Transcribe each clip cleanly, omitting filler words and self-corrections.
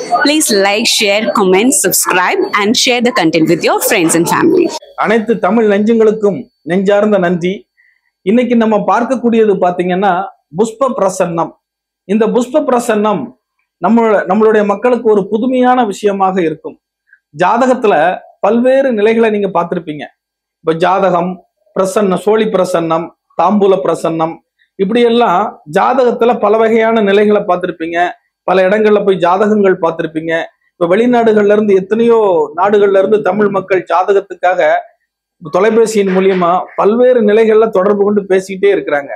Please like, share, comment, subscribe and share the content with your friends and family. அனைத்து தமிழ் நெஞ்சங்களுக்கும் நெஞ்சார்ந்த நன்றி. இன்னைக்கு நம்ம பார்க்கக்கூடியது பாத்தீங்கன்னா புஷ்ப பிரசன்னம். இந்த புஷ்ப பிரசன்னம் நம்மளுடைய மக்களுக்கு ஒரு புதுமையான விஷயமாக இருக்கும். ஜாதகத்துல பல்வேறு நிலைகளை நீங்க பார்த்திருப்பீங்க. இப்ப ஜாதகம், பிரசன்னம், சோழி பிரசன்னம், தாம்பூல பிரசன்னம், இப்படி எல்லாம் ஜாதகத்துல பல வகையான நிலைகளை பார்த்திருப்பீங்க. பல இடங்கள்ல போய் ஜாதகங்கள் பார்த்திருப்பீங்க. இப்ப வெளிநாடுகள்ல இருந்து எத்தனையோ நாடுகள்ல இருந்து தமிழ் மக்கள் ஜாதகத்துக்காக தொலைபேசியின் மூலியமா பல்வேறு நிலைகள்ல தொடர்பு கொண்டு பேசிக்கிட்டே இருக்கிறாங்க.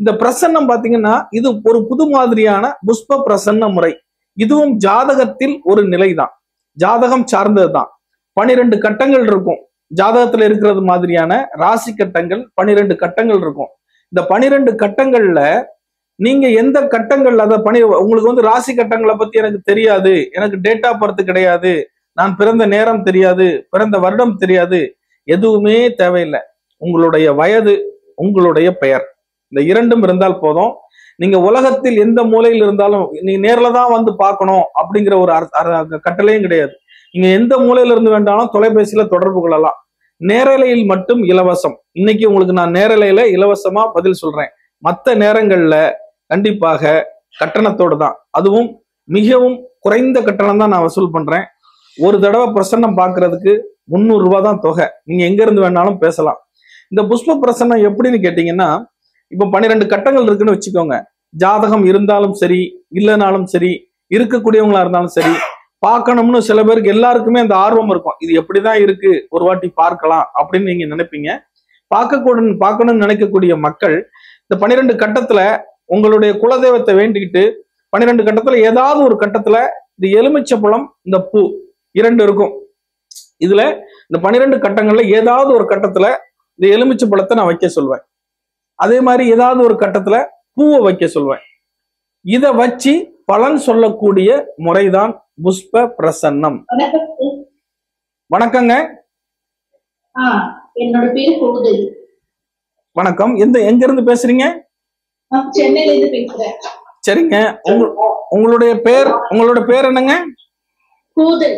இந்த பிரசன்னம் பாத்தீங்கன்னா இது ஒரு புது மாதிரியான புஷ்ப பிரசன்ன முறை. இதுவும் ஜாதகத்தில் ஒரு நிலைதான், ஜாதகம் சார்ந்ததுதான். 12 கட்டங்கள் இருக்கும். ஜாதகத்துல இருக்கிறது மாதிரியான ராசி கட்டங்கள் 12 கட்டங்கள் இருக்கும். இந்த 12 கட்டங்கள்ல நீங்க எந்த கட்டங்கள் உங்களுக்கு ராசி கட்டங்களை பத்தி எனக்கு தெரியாது, எனக்கு டேட் ஆஃப் பர்த் கிடையாது, நான் பிறந்த நேரம் தெரியாது, பிறந்த வருடம் தெரியாது, எதுவுமே தேவையில்லை. உங்களுடைய வயது, உங்களுடைய பெயர், இந்த இரண்டும் இருந்தால் போதும். நீங்க உலகத்தில் எந்த மூலையில் இருந்தாலும் நீங்க நேர்ல தான் வந்து பார்க்கணும் அப்படிங்கிற ஒரு கட்டளையும் கிடையாது. நீங்க எந்த மூலையில இருந்து வேண்டாலும் தொலைபேசியில தொடர்பு கொள்ளலாம். நேரலையில் மட்டும் இலவசம். இன்னைக்கு உங்களுக்கு நான் நேரலையில இலவசமா பதில் சொல்றேன். மற்ற நேரங்கள்ல கண்டிப்பாக கட்டணத்தோடு தான், அதுவும் மிகவும் குறைந்த கட்டணம் தான் நான் வசூல் பண்றேன். ஒரு தடவை பிரசன்னம் பார்க்கறதுக்கு 300 ரூபாய் தான் தொகை. நீங்க எங்க இருந்து வேணாலும் பேசலாம். இந்த புஷ்ப பிரசன்னம் எப்படின்னு கேட்டீங்கன்னா, இப்ப 12 கட்டங்கள் இருக்குன்னு வச்சுக்கோங்க. ஜாதகம் இருந்தாலும் சரி, இல்லைனாலும் சரி, இருக்கக்கூடியவங்களா இருந்தாலும் சரி, பார்க்கணும்னு சில பேருக்கு எல்லாருக்குமே அந்த ஆர்வம் இருக்கும். இது எப்படிதான் இருக்கு, ஒரு வாட்டி பார்க்கலாம் அப்படின்னு நீங்க நினைப்பீங்க. பார்க்கணும்னு நினைக்கக்கூடிய மக்கள் இந்த 12 கட்டத்துல உங்களுடைய குலதெய்வத்தை வேண்டிக்கிட்டு 12 கட்டத்துல ஏதாவது ஒரு கட்டத்துல இந்த எலுமிச்சப்பழம், இந்த பூ 2 இருக்கும். இதுல இந்த 12 கட்டங்கள்ல ஏதாவது ஒரு கட்டத்துல இந்த எலுமிச்சப்பழத்தை நான் வைக்க சொல்வேன். அதே மாதிரி ஏதாவது ஒரு கட்டத்துல பூவை வைக்க சொல்வேன். இத வச்சு பலன் சொல்லக்கூடிய முறைதான் புஷ்ப பிரசன்னம். வணக்கங்க. என்னோட பேரு கோதல். வணக்கம். எங்க இருந்து பேசுறீங்க? சென்னையில இருந்து பேசுறேன். சரிங்க. உங்களுடைய பேர் என்னங்க? கோதல்.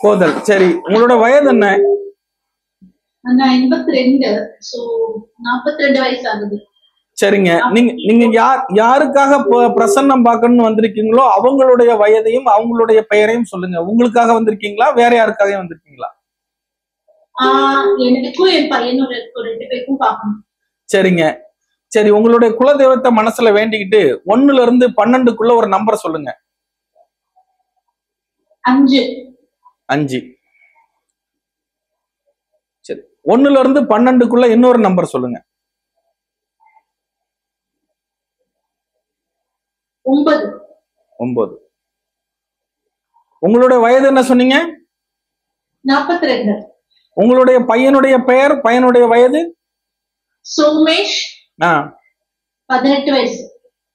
கோதல். சரி, உங்களோட வயது என்ன? 82. சோ 42 வயசு ஆகுது. சரிங்க. நீங்க யாருக்காக பிரசன்னம் பார்க்கணும்னு வந்திருக்கீங்களோ அவங்களுடைய வயதையும் அவங்களுடைய பெயரையும் சொல்லுங்க. உங்களுக்காக வந்திருக்கீங்களா, வேற யாருக்காக வந்திருக்கீங்களா? எனக்கும் என் பையனோட 2 பேருக்கும் பார்க்கணும். சரிங்க. சரி, உங்களுடைய குலதெய்வத்தை மனசுல வேண்டிக்கிட்டு 1ல இருந்து 12க்குள்ள ஒரு நம்பரை சொல்லுங்க. 5. சரி, 1ல இருந்து 12க்குள்ள இன்னொரு நம்பர் சொல்லுங்க. 9. உங்களுடைய வயது என்ன சொன்னீங்க? 42. உங்களுடைய பையனுடைய பெயர், பையனுடைய வயது? சோமேஷ். 18 வயசு.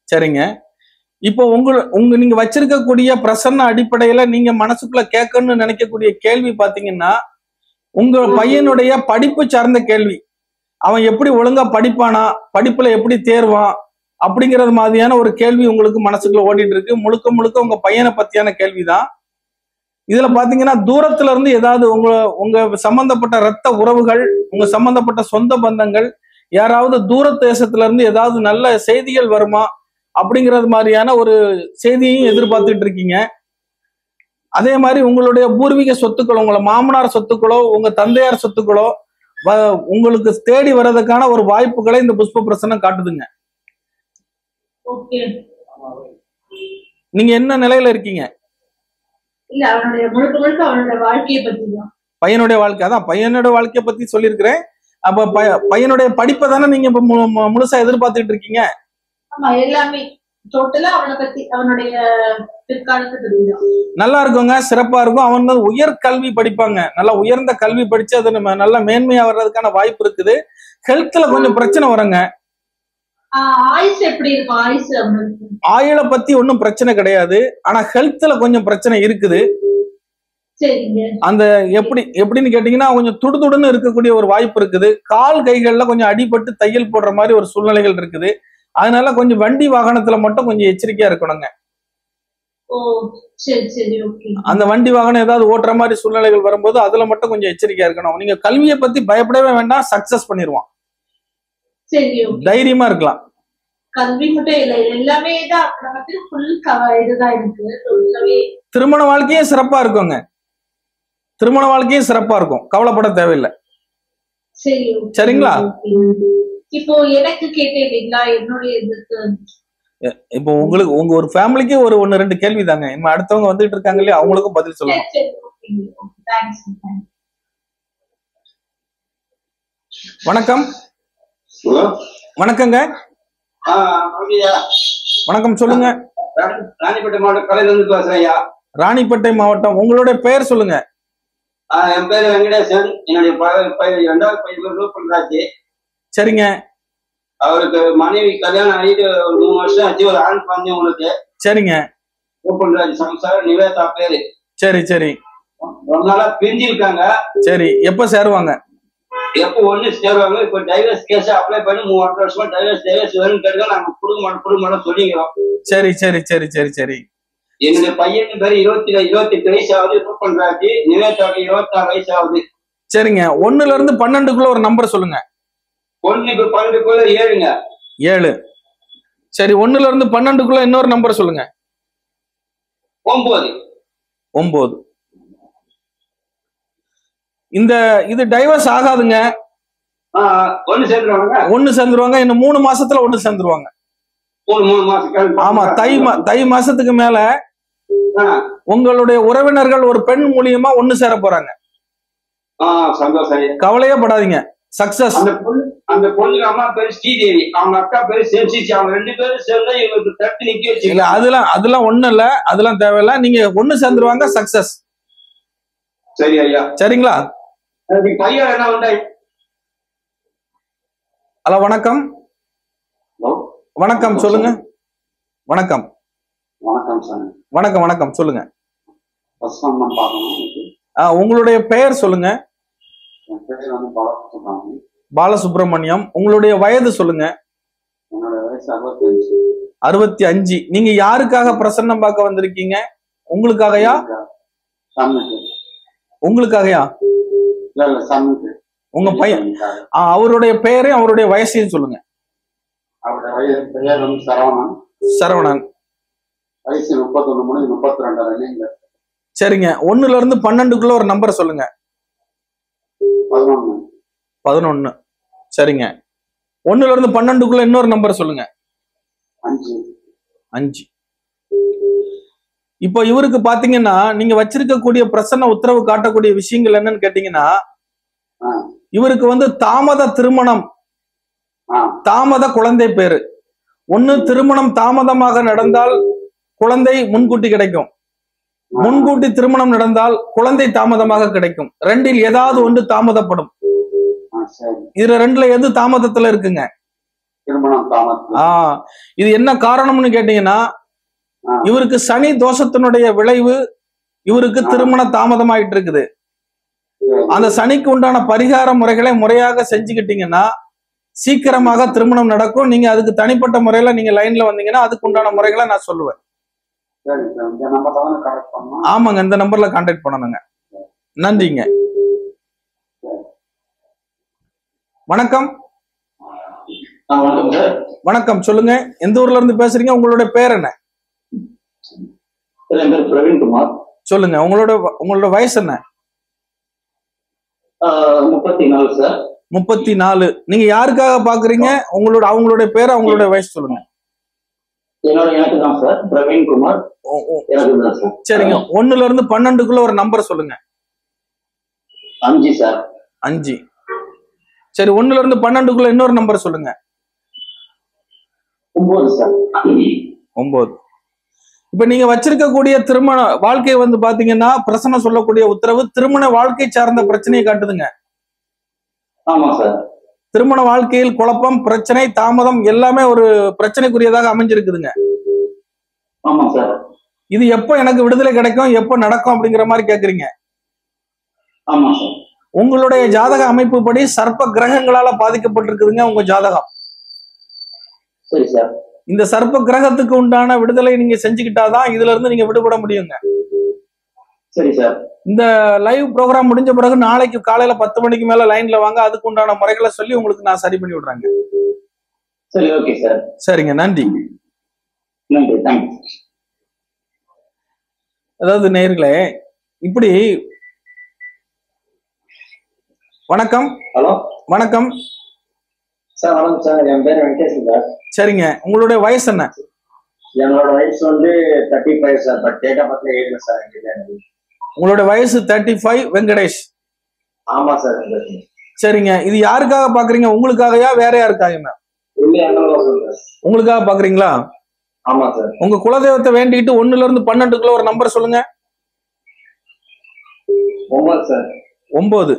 சரிங்க. இப்போ நீங்க வச்சிருக்கக்கூடிய பிரசன்ன அடிப்படையில நீங்க மனசுக்குள்ள கேட்கணும்னு நினைக்கக்கூடிய கேள்வி பாத்தீங்கன்னா, உங்க பையனுடைய படிப்பு சார்ந்த கேள்வி. அவன் எப்படி ஒழுங்கா படிப்பானா, படிப்புல எப்படி தேர்வான் அப்படிங்கிறது மாதிரியான ஒரு கேள்வி உங்களுக்கு மனசுக்குள்ள ஓடிட்டு இருக்கு. முழுக்க முழுக்க உங்க பையனை பத்தியான கேள்விதான். இதுல பாத்தீங்கன்னா, தூரத்துல இருந்து ஏதாவது உங்க சம்பந்தப்பட்ட ரத்த உறவுகள், உங்க சம்பந்தப்பட்ட சொந்த பந்தங்கள், யாராவது தூர தேசத்துல இருந்து ஏதாவது நல்ல செய்திகள் வருமா அப்படிங்கிறது மாதிரியான ஒரு செய்தியையும் எதிர்பார்த்துட்டு இருக்கீங்க. அதே மாதிரி உங்களுடைய பூர்வீக சொத்துக்களோ, உங்களை மாமனார் சொத்துக்களோ, உங்க தந்தையார் சொத்துக்களோ உங்களுக்கு தேடி வர்றதுக்கான ஒரு வாய்ப்புகளை இந்த புஷ்ப பிரசன்னம் காட்டுதுங்க. நீங்க என்ன நிலையில இருக்கீங்க? இல்ல, அவனுடைய முழுக்க அவனோட வாழ்க்கையை பத்தி தான். பையனுடைய வாழ்க்கை, அதான் பையனோட வாழ்க்கையை பத்தி சொல்லியிருக்கிறேன். அப்ப பையனுடைய படிப்பை தானே நீங்க இப்ப முழுசா எதிர்பார்த்துட்டு இருக்கீங்க? ஆமா, எல்லாமே டோட்டலா அவனை பத்தி, அவனுடைய பிற்காலத்தை தெரியும். நல்லா இருக்குங்க, சிறப்பா இருக்கும். அவன் உயர் கல்வி படிப்பாங்க, நல்லா உயர்ந்த கல்வி படிச்சு அது நம்ம நல்லா மேன்மையா வர்றதுக்கான வாய்ப்பு இருக்குது. ஹெல்த்ல கொஞ்சம் பிரச்சனை வருங்க. ஆயுசு எப்படி இருக்கும்? ஆயுளை பத்தி ஒன்னும் பிரச்சனை கிடையாது. ஆனா ஹெல்த்ல கொஞ்சம் பிரச்சனை இருக்குது. அந்த எப்படின்னு கேட்டீங்கன்னா, கொஞ்சம் துடுதுடுன்னு இருக்கக்கூடிய ஒரு வாய்ப்பு இருக்குது. கால் கைகள்ல கொஞ்சம் அடிபட்டு தையல் போடுற மாதிரி ஒரு சூழ்நிலைகள் இருக்குது. அதனால கொஞ்சம் வண்டி வாகனத்துல மட்டும் கொஞ்சம் எச்சரிக்கையா இருக்கணுங்க. ஓ சரி சரி ஓகே. அந்த வண்டி வாகனம் ஏதாவது ஓட்டுற மாதிரி சூழ்நிலைகள் வரும்போது அதுல மட்டும் கொஞ்சம் எச்சரிக்கையா இருக்கணும். நீங்க கல்வியை பத்தி பயப்படவே வேண்டாம், சக்சஸ் பண்ணிடுவான். சரி ஓகே. தைரியமா இருக்கலாம். கல்வி மட்டும் இல்ல, எல்லாமே தான் அப்புறம் வந்து ஃபுல் இதுதான் எனக்கு டோட்டலாவே. திருமண வாழ்க்கையும் சிறப்பா இருக்குங்க. திருமண வாழ்க்கையும் சிறப்பா இருக்கும், கவலைப்பட தேவையில்லை. சரி சரிங்களா? இப்போ எனக்கு கேட்டேன் இல்லைங்களா என்னுடைய இதுக்கு. இப்போ உங்களுக்கு உங்க ஒரு ஃபேமிலிக்கு ஒரு 1-2 கேள்வி தாங்க. இனிமே அடுத்தவங்க வந்துட்டு இருக்காங்க இல்லையா, அவங்களுக்கும் பதில் சொல்லணும். சரி ஓகே தேங்க்ஸ். வணக்கம். வணக்கங்க. வணக்கம், சொல்லுங்க. ராணிப்பேட்டை மாவட்டம் கலையில இருந்து பேசுறேன் ஐயா. ராணிப்பேட்டை மாவட்டம், உங்களுடைய பெயர் சொல்லுங்க. என் பேரு வெங்கடேசன். என்னுடைய 2வது பையன் ரூபன்ராஜ். சரிங்க. அவருக்கு மனைவி கல்யாணம் ஆகிட்டு 3 வருஷம் ஆச்சு. ஒரு ஆண் குழந்தை உங்களுக்கு. சரிங்க. ரூபன்ராஜ் சம்சாரம் நிவேதா பேரு. சரி சரி. ரொம்ப நாளா பிரிஞ்சிருக்காங்க. சரி, எப்ப சேருவாங்க? எப்போ ஒண்ணு சேருவாங்க. இப்ப டைவர்ஸ் கேஸ் அப்ளை பண்ணி 3 வருஷமா டைவர்ஸ் வேணும்னு கேட்க நாங்க குடுக்க மாட்டோம் சொல்லிக்கிறோம். சரி சரி சரி சரி சரி. என்னுடைய பையன் பேரு 28 வயசு ஆகுது. ரூபன்ராஜ். நிவேதாவுக்கு 26 வயசு ஆகுது. சரிங்க. 1ல இருந்து 12க்குள்ள ஒரு நம்பர் சொல்லுங்க. 1க்கு 12க்குள்ள 7ங்க. 7. சரி, 1ல இருந்து 12க்குள்ள இன்னொரு நம்பர் சொல்லுங்க. 9. 9. இது டைவர்ஸ் ஆகாதுங்க. ஒண்ணு சேர்ந்துருவாங்க. இன்னும் 3 மாசத்துல ஒண்ணு சேர்ந்துருவாங்க. 3 மாசம். ஆமா, தை மாசத்துக்கு மேல உங்களுடைய உறவினர்கள் ஒரு பெண் மூலியமா ஒண்ணு சேர போறாங்க. சந்தோஷம். கவலையே படாதீங்க, சக்சஸ். அந்த பொண்ணுக்கு அம்மா பேரு ஸ்ரீதேவி, அவங்க அக்கா பேரு சென்சிச்சி. அவங்க 2 பேரும் சேர்ந்து இவங்களுக்கு தட்டு நிக்க வச்சு. இல்ல, அதெல்லாம் ஒண்ணும் இல்ல, அதெல்லாம் தேவையில்ல. நீங்க ஒண்ணு சேர்ந்துருவாங்க, சக்சஸ். சரி ஐயா. சரிங்களா? பையன் என்ன வந்தா? ஹலோ, வணக்கம். வணக்கம், சொல்லுங்க. வணக்கம். வணக்கம் சார். வணக்கம் வணக்கம், சொல்லுங்க. பார்க்கணும். உங்களுடைய பெயர் சொல்லுங்க. என் பேர் வந்து பாலசுப்ரமணியம். பாலசுப்ரமணியம். உங்களுடைய வயது சொல்லுங்க. என்னோட வயசு 65. 65. நீங்க யாருக்காக பிரசன்னம் பார்க்க வந்திருக்கீங்க? உங்களுக்காகயா? உங்களுக்காகயா? உங்க பையன் அவருடைய பெயரையும் அவருடைய வயசையும் சொல்லுங்க. அவருடைய பெயர் வந்து சரவணன். சரவணன். வயசு 31 32. சரிங்க. 1ல இருந்து 12க்குள்ள ஒரு நம்பர் சொல்லுங்க. 11. 11. சரிங்க. 1ல இருந்து 12க்குள்ள இன்னொரு நம்பர் சொல்லுங்க. 5. 5. இப்போ இவருக்கு பாத்தீங்கன்னா நீங்க வச்சிருக்கக்கூடிய பிரசன்ன உத்தரவு காட்டக்கூடிய விஷயங்கள் என்னன்னு கேட்டீங்கன்னா, இவருக்கு வந்து தாமத திருமணம், தாமத குழந்தை பேரு. ஒண்ணு, திருமணம் தாமதமாக நடந்தால் குழந்தை முன்கூட்டி கிடைக்கும். முன்கூட்டி திருமணம் நடந்தால் குழந்தை தாமதமாக கிடைக்கும். 2ல் ஏதாவது ஒன்று தாமதப்படும். இதுல 2ல எது தாமதத்துல இருக்குங்க? இது என்ன காரணம்னு கேட்டீங்கன்னா, இவருக்கு சனி தோஷத்தினுடைய விளைவு இவருக்கு திருமண தாமதமாயிட்டு இருக்குது. அந்த சனிக்கு உண்டான பரிகார முறைகளை முறையாக செஞ்சுக்கிட்டீங்கன்னா சீக்கிரமாக திருமணம் நடக்கும். நீங்க அதுக்கு தனிப்பட்ட முறையில நீங்க லைன்ல வந்தீங்கன்னா அதுக்கு உண்டான முறைகளை நான் சொல்லுவேன். ஆமாங்க, இந்த நம்பர்ல கான்டாக்ட் பண்ணணுங்க. நன்றிங்க. வணக்கம். வணக்கம், சொல்லுங்க. எந்த ஊர்ல இருந்து பேசுறீங்க? உங்களுடைய பேர் என்ன? பிரவீன்குமார். சொல்லுங்க. உங்களோட வயசு என்ன? 34 சார். 34. நீங்க யாருக்காக பாக்குறீங்க? அவங்களுடைய பேர், அவங்களுடைய வயசு சொல்லுங்க. எனக்கு தான் சார், பிரவீன்குமார். சரிங்க. 1ல இருந்து 12க்குள்ள ஒரு நம்பர் சொல்லுங்க. 5 சார். 5. சரி, 1ல இருந்து 12க்குள்ள இன்னொரு நம்பர் சொல்லுங்க. 9 சார். 9. இப்ப நீங்க வச்சிருக்கக்கூடிய திருமண வாழ்க்கை வந்து பாத்தீங்கன்னா பிரசன்னம் சொல்லக்கூடிய உத்தரவு திருமண வாழ்க்கை சார்ந்த பிரச்சனையை காட்டுதுங்க. ஆமா சார். திருமண வாழ்க்கையில் குழப்பம், பிரச்சனை, தாமதம் எல்லாமே ஒரு பிரச்சனைக்குரியதாக அமைஞ்சிருக்குதுங்க. ஆமா சார். இது எப்போ எனக்கு விடுதலை கிடைக்கும், எப்போ நடக்கும் அப்படிங்கிற மாதிரி கேக்குறீங்க. ஆமா சார். உங்களுடைய ஜாதக அமைப்பு படி சர்ப்ப கிரகங்களால பாதிக்கப்பட்டிருக்குதுங்க உங்க ஜாதகம். சரி சார். இந்த சர்ப்ப கிரகத்துக்கு உண்டான விடுதலை நீங்க செஞ்சுக்கிட்டாதான் இதுல இருந்து நீங்க விடுபட முடியுங்க. சரி சார். இந்த லைவ் ப்ரோக்ராம் முடிஞ்ச பிறகு நாளைக்கு காலையில 10 மணிக்கு மேல லைன்ல வாங்க, அதுக்கு உண்டான முறைகளை சொல்லி உங்களுக்கு நான் சரி பண்ணி விடுறேங்க. சரி, ஓகே சார். சரிங்க, நன்றி. நன்றி, தேங்க்ஸ். அதாவது நேயர்களே, இப்படி வணக்கம். ஹலோ, வணக்கம் சார். வணக்கம் சார், என் பேர் வெங்கடேஷ் சார். சரிங்க, உங்களுடைய வயசு என்ன? என்னோட வயசு வந்து 35 sir. But date of birth 8 sir. உங்களுடைய வயசு 35, வெங்கடேஷ். ஆமா சார். சரிங்க, இது யாருக்காக பாக்குறீங்க? உங்களுக்காகயா வேற யாருக்காக? உங்களுக்காக பாக்குறீங்களா? ஆமா சார். உங்க குலதெய்வத்தை வேண்டிட்டு 1ல இருந்து 12க்குள்ள ஒரு நம்பர் சொல்லுங்க. 9 சார். 9.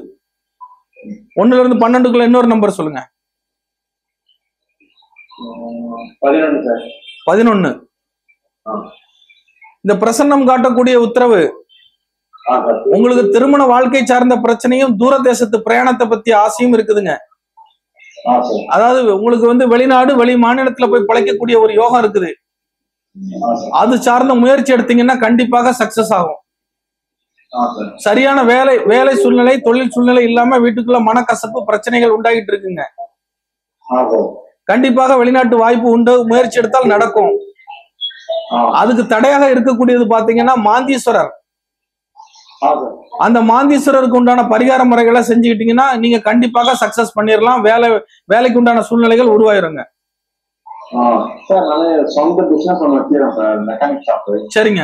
1ல இருந்து 12க்குள்ள இன்னொரு நம்பர் சொல்லுங்க. 11 சார். 11. இந்த பிரசன்னம் காட்டக்கூடிய உத்தரவு உங்களுக்கு திருமண வாழ்க்கை சார்ந்த பிரச்சனையும் தூர தேசத்து பிரயாணத்தை பத்தி ஆசையும் இருக்குதுங்க. அதாவது உங்களுக்கு வந்து வெளிநாடு வெளி மாநிலத்துல போய் பிழைக்கக்கூடிய ஒரு யோகம் இருக்குது. அது சார்ந்த முயற்சி எடுத்தீங்கன்னா கண்டிப்பாக சக்சஸ் ஆகும். சரியான வேலை சூழ்நிலை, தொழில் சூழ்நிலை இல்லாம வீட்டுக்குள்ள மனக்கசப்பு பிரச்சனைகள் உண்டாகிட்டு இருக்குங்க. கண்டிப்பாக வெளிநாட்டு வாய்ப்பு உண்டு, முயற்சி எடுத்தால் நடக்கும். அதுக்கு தடையாக இருக்கக்கூடியது பாத்தீங்கன்னா மாந்தீஸ்வரர். அந்த மாந்தீஸ்வரருக்கு உண்டான பரிகார முறைகளை செஞ்சுக்கிட்டீங்கன்னா நீங்க கண்டிப்பாக சக்சஸ் பண்ணிடலாம். வேலைக்கு உண்டான சூழ்நிலைகள் உருவாயிருங்க. சரிங்க,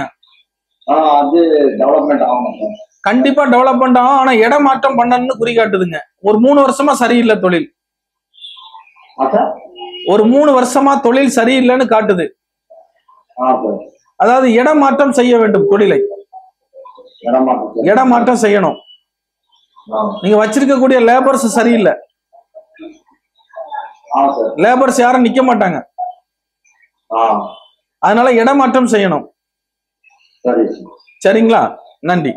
அது டெவலப்மெண்ட் ஆகும். கண்டிப்பா டெவலப்மெண்ட் ஆகும். ஆனா இடம் மாற்றம் பண்ணணும்னு குறிகாட்டுதுங்க. ஒரு 3 வருஷமா சரியில்லை தொழில். ஒரு 3 வருஷமா தொழில் சரியில்லைன்னு காட்டுது. அதாவது இடம் மாற்றம் செய்ய வேண்டும். தொழிலை இடம் மாற்றம் செய்யணும். நீங்க வச்சிருக்கக்கூடிய லேபர்ஸ் சரியில்லை. லேபர்ஸ் யாரும் நிக்க மாட்டாங்க. அதனால இடம் மாற்றம் செய்யணும். சரிங்களா? நன்றி.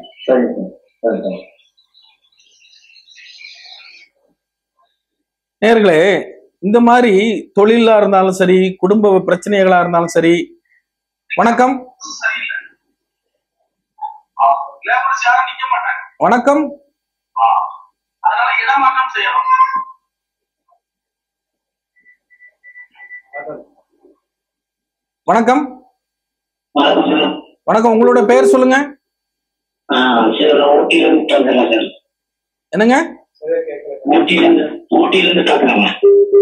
நேயர்களே, இந்த மாதிரி தொழிலா இருந்தாலும் சரி, குடும்ப பிரச்சனைகளா இருந்தாலும் சரி. வணக்கம். வணக்கம். வணக்கம். வணக்கம், உங்களோட பெயர் சொல்லுங்க. என்னங்க?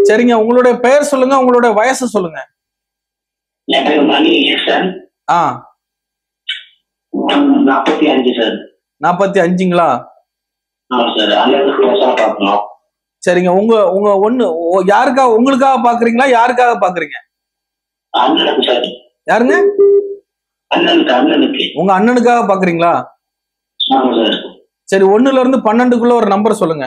சரிங்க, உங்களுடைய பெயர் சொல்லுங்க, உங்களுடைய வயசு சொல்லுங்க. 45ங்களா? சரிங்க, உங்க யாருக்காக, உங்களுக்காக பாக்குறீங்களா, யாருக்காக பாக்குறீங்க? யாருங்க? உங்க அண்ணனுக்காக பாக்குறீங்களா? சரி, 1ல இருந்து 12க்குள்ள ஒரு நம்பர் சொல்லுங்க.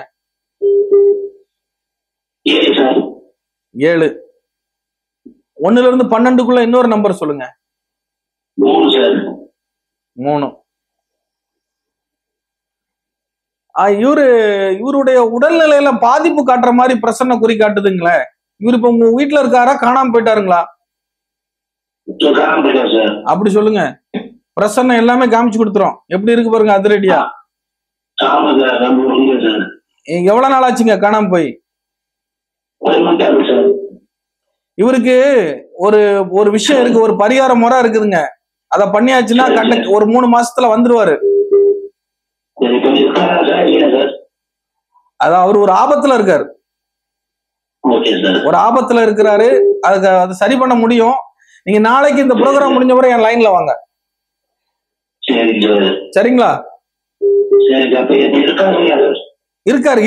7. 1ல இருந்து 12க்குள்ள இன்னொரு நம்பர் சொல்லுங்க. 3. இவருடைய உடல்நிலையில பாதிப்பு காட்டுற மாதிரி பிரசன்ன குறி காட்டுதுங்களே. இவரு இப்ப உங்க வீட்டுல இருக்காரா, காணாம போயிட்டாருங்களா? அப்படி சொல்லுங்க. பிரசன்னம் எல்லாமே காமிச்சு கொடுத்துரும். எப்படி இருக்கு பாருங்க அதிரடியா. எவ்வளவு நாள் ஆச்சுங்க காணாம போய்? இவருக்கு ஒரு விஷயம் இருக்கு, ஒரு பரிகார முறை இருக்குதுங்க. அத பண்ணியாச்சுன்னா ஒரு 3 மாசத்துல வந்துருவாரு. அதான் அவர் ஒரு ஆபத்துல இருக்காரு. ஒரு ஆபத்துல இருக்கிறாரு. அதை சரி பண்ண முடியும். நீங்க நாளைக்கு இந்த ப்ரோக்ராம் முடிஞ்ச பிறகு என் லைன்ல வாங்க. சரிங்களா?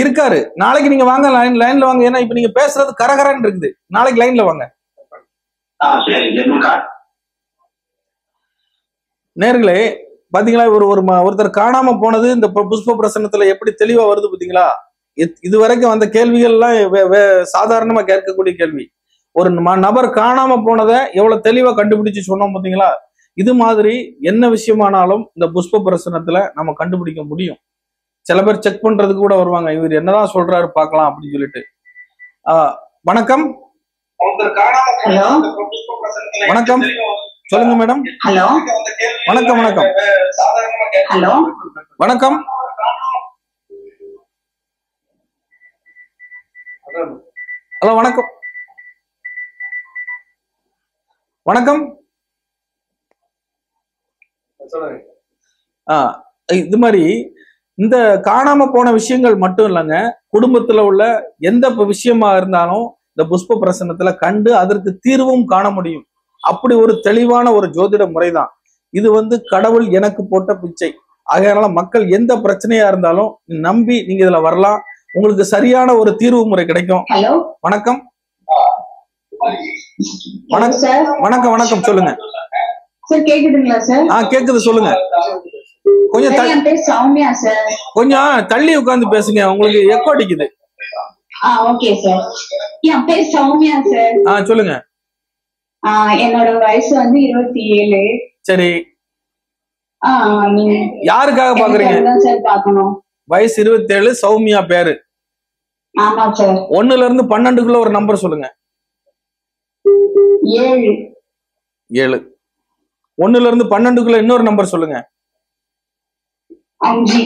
இருக்காரு. நாளைக்கு நீங்க வாங்க, லைன்ல வாங்க. ஏன்னா இப்ப நீங்க பேசுறது கரகரன்னு இருக்குது. நாளைக்கு லைன்ல வாங்க. நேர்களே, பாத்தீங்களா, ஒருத்தர் காணாம போனது இந்த புஷ்ப பிரசன்னத்துல எப்படி தெளிவா வருது பாத்தீங்களா? இது வரைக்கும் வந்த கேள்விகள் எல்லாம் சாதாரணமா கேட்கக்கூடிய கேள்வி. ஒரு நபர் காணாம போனதை எவ்வளவு தெளிவா கண்டுபிடிச்சு சொன்னோம் பாத்தீங்களா? இது மாதிரி என்ன விஷயமானாலும் இந்த புஷ்ப பிரசன்னத்துல நம்ம கண்டுபிடிக்க முடியும். சில பேர் செக் பண்றதுக்கு கூட வருவாங்க, இவர் என்னதான் சொல்றாரு பார்க்கலாம் அப்படின்னு சொல்லிட்டு. வணக்கம். ஹலோ வணக்கம், சொல்லுங்க மேடம். ஹலோ வணக்கம் வணக்கம் ஹலோ வணக்கம். ஹலோ வணக்கம் வணக்கம். இது மாதிரி இந்த காணாம போன விஷயங்கள் மட்டும் இல்லைங்க, குடும்பத்துல உள்ள எந்த விஷயமா இருந்தாலும் இந்த புஷ்ப பிரசன்னத்துல கண்டு அதற்கு தீர்வும் காண முடியும். அப்படி ஒரு தெளிவான ஒரு ஜோதிட முறைதான் இது. கடவுள் எனக்கு போட்ட பிச்சை. அதனால மக்கள் எந்த பிரச்சனையா இருந்தாலும் நம்பி நீங்க இதுல வரலாம், உங்களுக்கு சரியான ஒரு தீர்வு முறை கிடைக்கும். ஹலோ வணக்கம் வணக்கம் வணக்கம் வணக்கம் சொல்லுங்க. சார் கேக்குதுங்களா சார்? கேக்குது, சொல்லுங்க. கொஞ்சம் என் பேர் சௌமியா சார். கொஞ்சம் தள்ளி உட்கார்ந்து பேசுங்க, உங்களுக்கு எக்கோ அடிக்குது. Okay sir. என் பேர் சௌமியா சார். சொல்லுங்க. என்னோட வயசு 27. சரி, நீங்க யாருக்காக பாக்குறீங்க? சார் பார்க்கணும். வயசு 27, சௌமியா பேரு. ஆமா சார். 1ல இருந்து 12க்குள்ள ஒரு நம்பர் சொல்லுங்க. 7. 1ல இருந்து 12க்குள்ள இன்னொரு நம்பர் சொல்லுங்க. 5.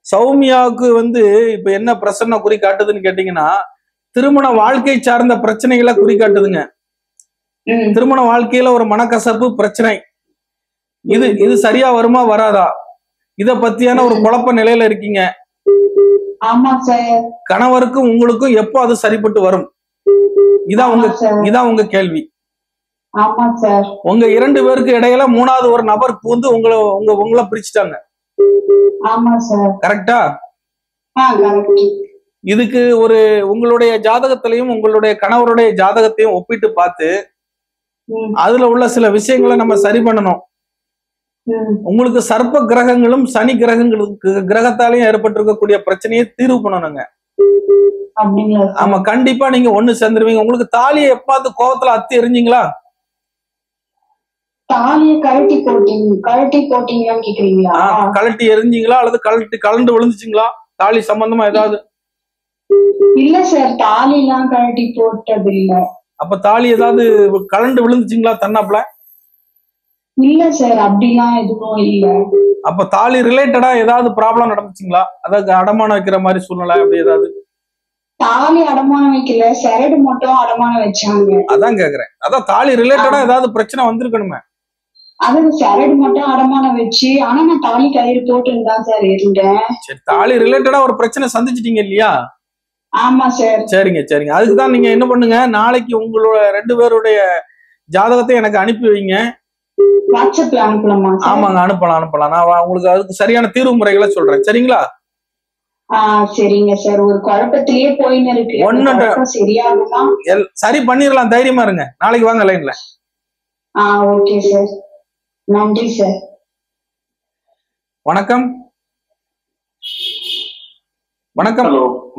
சௌமியாவுக்கு இப்ப என்ன பிரசன்ன குறி காட்டுதுன்னு கேட்டீங்கன்னா, திருமண வாழ்க்கை சார்ந்த பிரச்சனைகளை குறி காட்டுதுங்க. திருமண வாழ்க்கையில ஒரு மனக்கசப்பு பிரச்சனை, இது சரியா வருமா வராதா, இத பத்தியான ஒரு குழப்ப நிலையில இருக்கீங்க. ஆமா சார். கணவருக்கும் உங்களுக்கும் எப்போ அது சரிப்பட்டு வரும்? இதான் உங்க கேள்வி. ஆமா சார். உங்க 2 பேருக்கு இடையில 3வது ஒரு நபர் பூந்து உங்களை பிரிச்சுட்டாங்க. ஆமா சார். கரெக்டா? கரெக்ட். இதுக்கு உங்களுடைய ஜாதகத்திலையும் உங்களுடைய கணவருடைய ஜாதகத்தையும் ஒப்பிட்டு பார்த்து அதுல உள்ள சில விஷயங்களை நம்ம சரி பண்ணணும். உங்களுக்கு சர்ப்ப கிரகங்களும் சனி கிரகத்தாலையும் ஏற்பட்டிருக்கக்கூடிய பிரச்சனையை தீர்வு பண்ணணுங்க. ஆமா, கண்டிப்பா நீங்க ஒண்ணு சேர்ந்துருவீங்க. உங்களுக்கு தாலியை எப்பாவது கோவத்துல அத்தி எறிஞ்சிங்களா? கழட்டி எரிஞ்சிங்களா அல்லது கலண்டு விழுந்துச்சுங்களா? தாலி சம்பந்தமா ஏதாவது? இல்ல சார், தாலி எல்லாம் கழட்டி போட்டது இல்ல. அப்ப தாலி ஏதாவது கலண்டு விழுந்துச்சுங்களா தன்னாப்ல? இல்ல சார், அப்படிலாம் எதுவும் இல்ல. அப்ப தாலி ரிலேட்டடா ஏதாவது ப்ராப்ளம் நடந்துச்சுங்களா? அதாவது அடமானம் வைக்கிற மாதிரி சூழ்நிலை அப்படி ஏதாவது? தாலி அடமானம் வைக்கல, சரடு மட்டும் அடமானம் வச்சாங்க. அதான் கேக்குறேன். அதான் தாலி ரிலேட்டடா ஏதாவது பிரச்சனை வந்திருக்கணுமே. அது சரடு மட்டும் அடமானம் வச்சு, ஆனா நான் தாலி கயிறு போட்டுன்னு தான் சார் இருந்தேன். சரி, தாலி ரிலேட்டடா ஒரு பிரச்சனை சந்திச்சிட்டீங்க இல்லையா? ஆமா சார். சரிங்க. அதுக்குதான் நீங்க என்ன பண்ணுங்க, நாளைக்கு உங்களோட 2 பேருடைய ஜாதகத்தை எனக்கு அனுப்பி வைங்க. வாட்ஸ்அப்ல அனுப்பலாமா? ஆமாங்க, அனுப்பலாம். நான் உங்களுக்கு அதுக்கு சரியான தீர்வு முறைகளை சொல்றேன். சரிங்களா? சரிங்க சார். ஒரு குழப்பத்திலேயே போயின்னு இருக்கு. சரியாகுமா? சரி பண்ணிடலாம், தைரியமா இருங்க. நாளைக்கு வாங்க லைன்ல. ஓகே சார், நன்றி சார். வணக்கம் வணக்கம்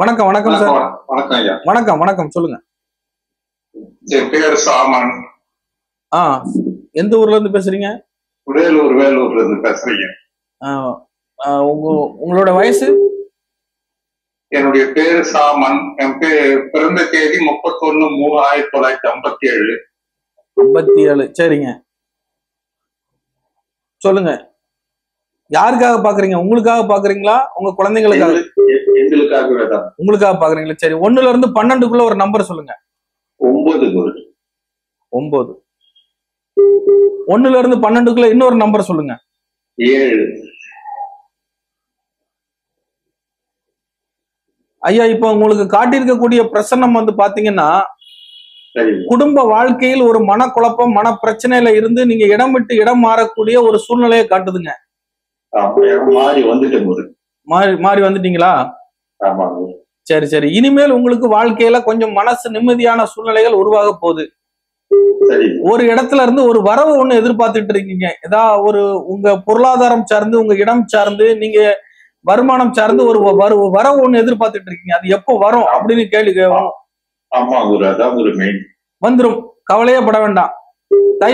வணக்கம் வணக்கம் சார். வணக்கம் ஐயா. வணக்கம் சொல்லுங்க. என் பேர் சாமன். எந்த ஊர்ல இருந்து பேசுறீங்க? வேலூர்ல இருந்து பேசுறீங்க. உங்களோட வயசு? என்னுடைய பேரு சாமன். என் பிறந்த தேதி 31/3/1957. 57. சரிங்க, சொல்லுங்க. யாருக்காக பாக்குறீங்க? உங்களுக்காக பாக்குறீங்களா, உங்க குழந்தைங்களுக்காக? எங்களுக்காகவே தான். உங்களுக்காக பாக்குறீங்களா? சரி, 1ல இருந்து 12க்குள்ள ஒரு நம்பர் சொல்லுங்க. 9. 1ல இருந்து 12க்குள்ள இன்னொரு நம்பர் சொல்லுங்க. 7. ஐயா, இப்ப உங்களுக்கு காட்டியிருக்கக்கூடிய பிரசன்னம் பாத்தீங்கன்னா, குடும்ப வாழ்க்கையில் ஒரு மனக்குழப்பம், மன பிரச்சனையில இருந்து நீங்க இடம் விட்டு இடம் மாறக்கூடிய ஒரு சூழ்நிலையை காட்டுதுங்க. மாறி வந்துட்டீங்களா? சரி. இனிமேல் உங்களுக்கு வாழ்க்கையில கொஞ்சம் மனசு நிம்மதியான சூழ்நிலைகள் உருவாக போகுது. ஒரு இடத்துல இருந்து ஒரு வரவு ஒண்ணு எதிர்பார்த்துட்டு இருக்கீங்க. ஏதாவது உங்க பொருளாதாரம் சார்ந்து, உங்க இடம் சார்ந்து, நீங்க வருமானம் சார்ந்து ஒரு வரவு ஒண்ணு எதிர்பார்த்துட்டு இருக்கீங்க. அது எப்போ வரும் அப்படின்னு கேள்வி வந்துரும். கவலையே பட வேண்டாம். தை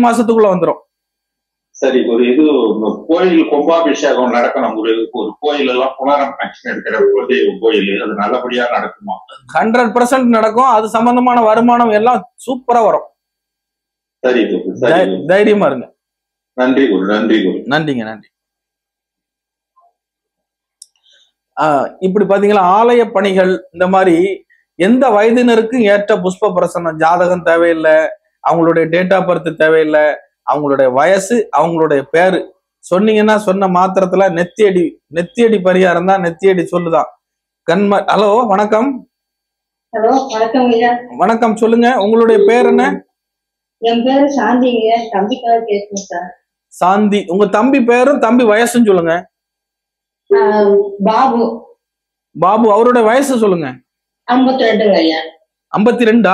மாசத்துக்குள்ள வந்துரும். சரி, ஒரு இது கோயில் கும்பாபிஷேகம் நடக்கணும். ஒரு கோயில் எல்லாம் புனரமைச்சு எடுக்கிற கோயில், அது நல்லபடியா நடக்குமா? 100% நடக்கும். அது சம்பந்தமான வருமானம் எல்லாம் சூப்பரா வரும். சரி, தைரியமா இருங்க. நன்றி குரு. நன்றி குரு. நன்றிங்க, நன்றி. இப்படி பாத்தீங்களா, ஆலய பணிகள் இந்த மாதிரி எந்த வயதினருக்கும் ஏற்ற புஷ்ப பிரசன்னம். ஜாதகம் தேவையில்லை, அவங்களுடைய டேட் ஆஃப் பர்த் தேவையில்லை, அவங்களுடைய வயசு, அவங்களுடைய பேரு சொன்னீங்கன்னா சொன்ன மாத்திரத்துல நெத்தியடி பரிகாரம் தான். நெத்தியடி சொல்லுதான். ஹலோ, வணக்கம். ஹலோ, வணக்கம் ஐயா. வணக்கம், சொல்லுங்க. உங்களுடைய பேர் என்ன? என் பேரு சாந்திங்க. தம்பிக்காக கேட்கணும் சார். சாந்தி. உங்க தம்பி பேரும் தம்பி வயசுன்னு சொல்லுங்க. பாபு. பாபு. அவருடைய வயசு சொல்லுங்க. 52 ஐயா. 52?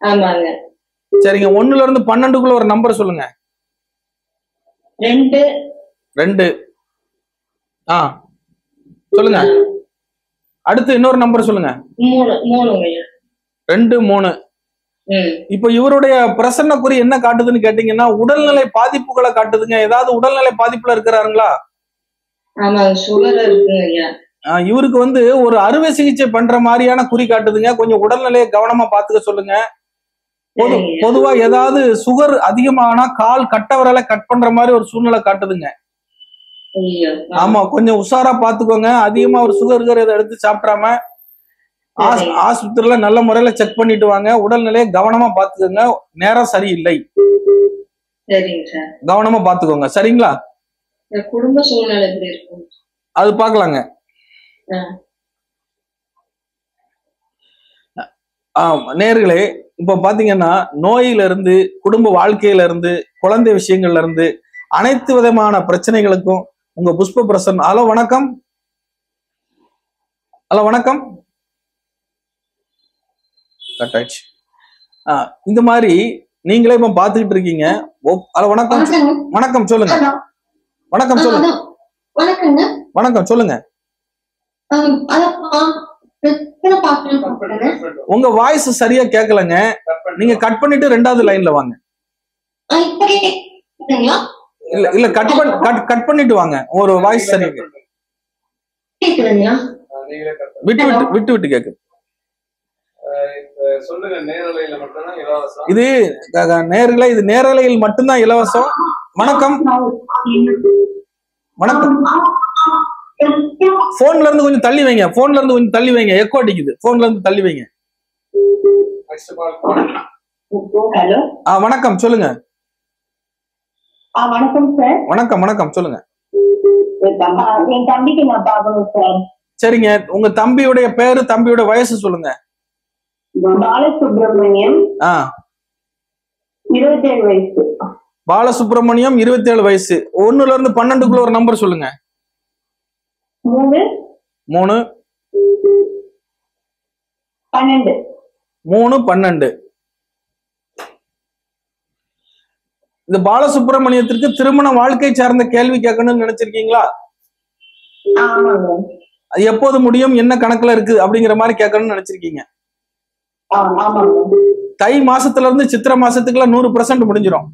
ஆமாங்க. சரிங்க. 1ல இருந்து 12க்குள்ள ஒரு நம்பர் சொல்லுங்க. 2. சொல்லுங்க. அடுத்து இன்னொரு நம்பர் சொல்லுங்க. 3 ஐயா. 2, 3. இப்ப இவருடைய பிரசன்ன குறி என்ன காட்டுதுன்னு கேட்டீங்கன்னா, உடல்நிலை பாதிப்புகளை காட்டுதுங்க. ஏதாவது உடல்நிலை பாதிப்புல இருக்கிறாருங்களா? ஆமாங்க, சுகர் இருக்குங்க ஐயா. இவருக்கு வந்து ஒரு அறுவை சிகிச்சை பண்ற மாதிரியான குறி காட்டுதுங்க. கொஞ்சம் உடல்நிலையை கவனமா பாத்துக்க சொல்லுங்க. பொதுவா ஏதாவது சுகர் அதிகமானா கால் கட்டவரலை கட் பண்ற மாதிரி ஒரு சூழ்நிலை காட்டுதுங்க. ஆமா, கொஞ்சம் உஷாரா பாத்துக்கோங்க. அதிகமா ஒரு சுகர் இதை எடுத்து சாப்பிடாம ஆஸ்பத்திரியில நல்ல முறையில செக் பண்ணிட்டு வாங்க. உடல்நிலையை கவனமா பாத்துக்கோங்க. நேரம் சரியில்லை, கவனமா பாத்துக்கோங்க. சரிங்களா? குடும்ப சூழ்நிலை எப்படி இருக்கும் அது பாக்கலாங்க. நேர்களே, இப்ப பாத்தீங்கன்னா நோயில இருந்து, குடும்ப வாழ்க்கையில இருந்து, குழந்தை விஷயங்கள்ல இருந்து அனைத்து விதமான பிரச்சனைகளுக்கும் உங்க புஷ்ப பிரசன்னம். ஹலோ, வணக்கம். ஹலோ, வணக்கம். கட் ஆயிடுச்சு. இந்த மாதிரி நீங்களே இப்ப பாத்துக்கிட்டு இருக்கீங்க. ஹலோ, வணக்கம். வணக்கம், சொல்லுங்க. வணக்கம், சொல்லுங்க. வணக்கம், சொல்லுங்க. உங்க வாய்ஸ் சரியா கேட்கலங்க. நீங்க கட் பண்ணிட்டு 2வது லைன்ல வாங்க. இல்ல கட் பண்ணிட்டு வாங்க. ஒரு வாய்ஸ் சரியா விட்டு விட்டு கேக்குது. இது நேரலை, இது நேரலையில் மட்டும்தான் இலவசம். வணக்கம். வணக்கம். போன்ல இருந்து கொஞ்சம் தள்ளி வைங்க. போன்ல இருந்து கொஞ்சம் தள்ளி வைங்க. எக்கோ அடிக்குது. போன்ல இருந்து தள்ளி வைங்க. வணக்கம், சொல்லுங்க. வணக்கம் சார். வணக்கம், வணக்கம், சொல்லுங்க. என் தம்பிக்கு நான் பார்க்கணும் சார். சரிங்க. உங்க தம்பியுடைய பேரு, தம்பியோட வயசு சொல்லுங்க. பாலசுப்ரமணியம். 27 வயசு. பாலசுப்ரமணியம், 27 வயசு. 1ல இருந்து 12க்குள்ள ஒரு நம்பர் சொல்லுங்க. 3. 12. 3, 12. இந்த பாலசுப்ரமணியத்திற்கு திருமண வாழ்க்கை சார்ந்த கேள்வி கேட்கணும்னு நினைச்சிருக்கீங்களா? அது எப்போது முடியும், என்ன கணக்குல இருக்கு அப்படிங்கிற மாதிரி கேட்கணும்னு நினைச்சிருக்கீங்க. தை மாசத்துல இருந்து சித்திரை மாசத்துக்குள்ள 100% முடிஞ்சிடும்.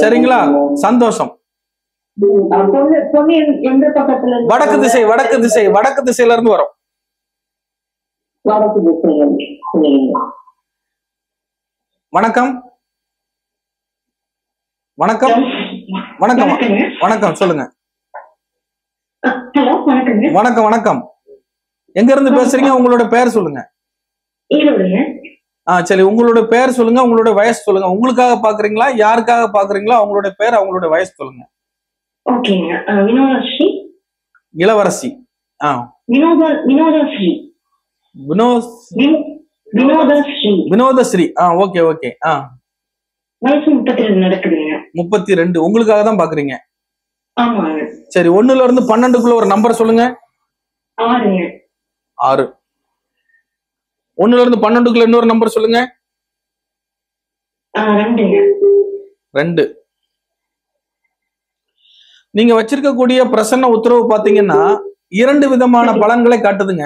சரிங்களா? சந்தோஷம். வடக்கு திசை, வடக்கு திசையில இருந்து வரும். வணக்கம். வணக்கம். வணக்கம். வணக்கம், சொல்லுங்க. வணக்கம். வணக்கம். எங்க இருந்து பேசுறீங்க? உங்களோட பேர் சொல்லுங்க. சரி, உங்களோட பேர் சொல்லுங்க, உங்களோட வயசு சொல்லுங்க. உங்களுக்காக பாக்குறீங்களா, யாருக்காக பாக்குறீங்களா? அவங்களோட பேர், அவங்களோட வயசு சொல்லுங்க. இளவரசி. வினோதஸ்ரீ. Okay, okay. வயசு 32 நடக்குதுங்க. 32. உங்களுக்காக தான் பாக்குறீங்க. சரி, 1ல இருந்து 12க்குள்ள ஒரு நம்பர் சொல்லுங்க. 6. 1ல இருந்து 12க்குள்ள இன்னொரு நம்பர் சொல்லுங்க. 2. நீங்க வச்சிருக்கக்கூடிய பிரசன்ன உத்தரவு பாத்தீங்கன்னா 2 விதமான பலன்களை காட்டுதுங்க.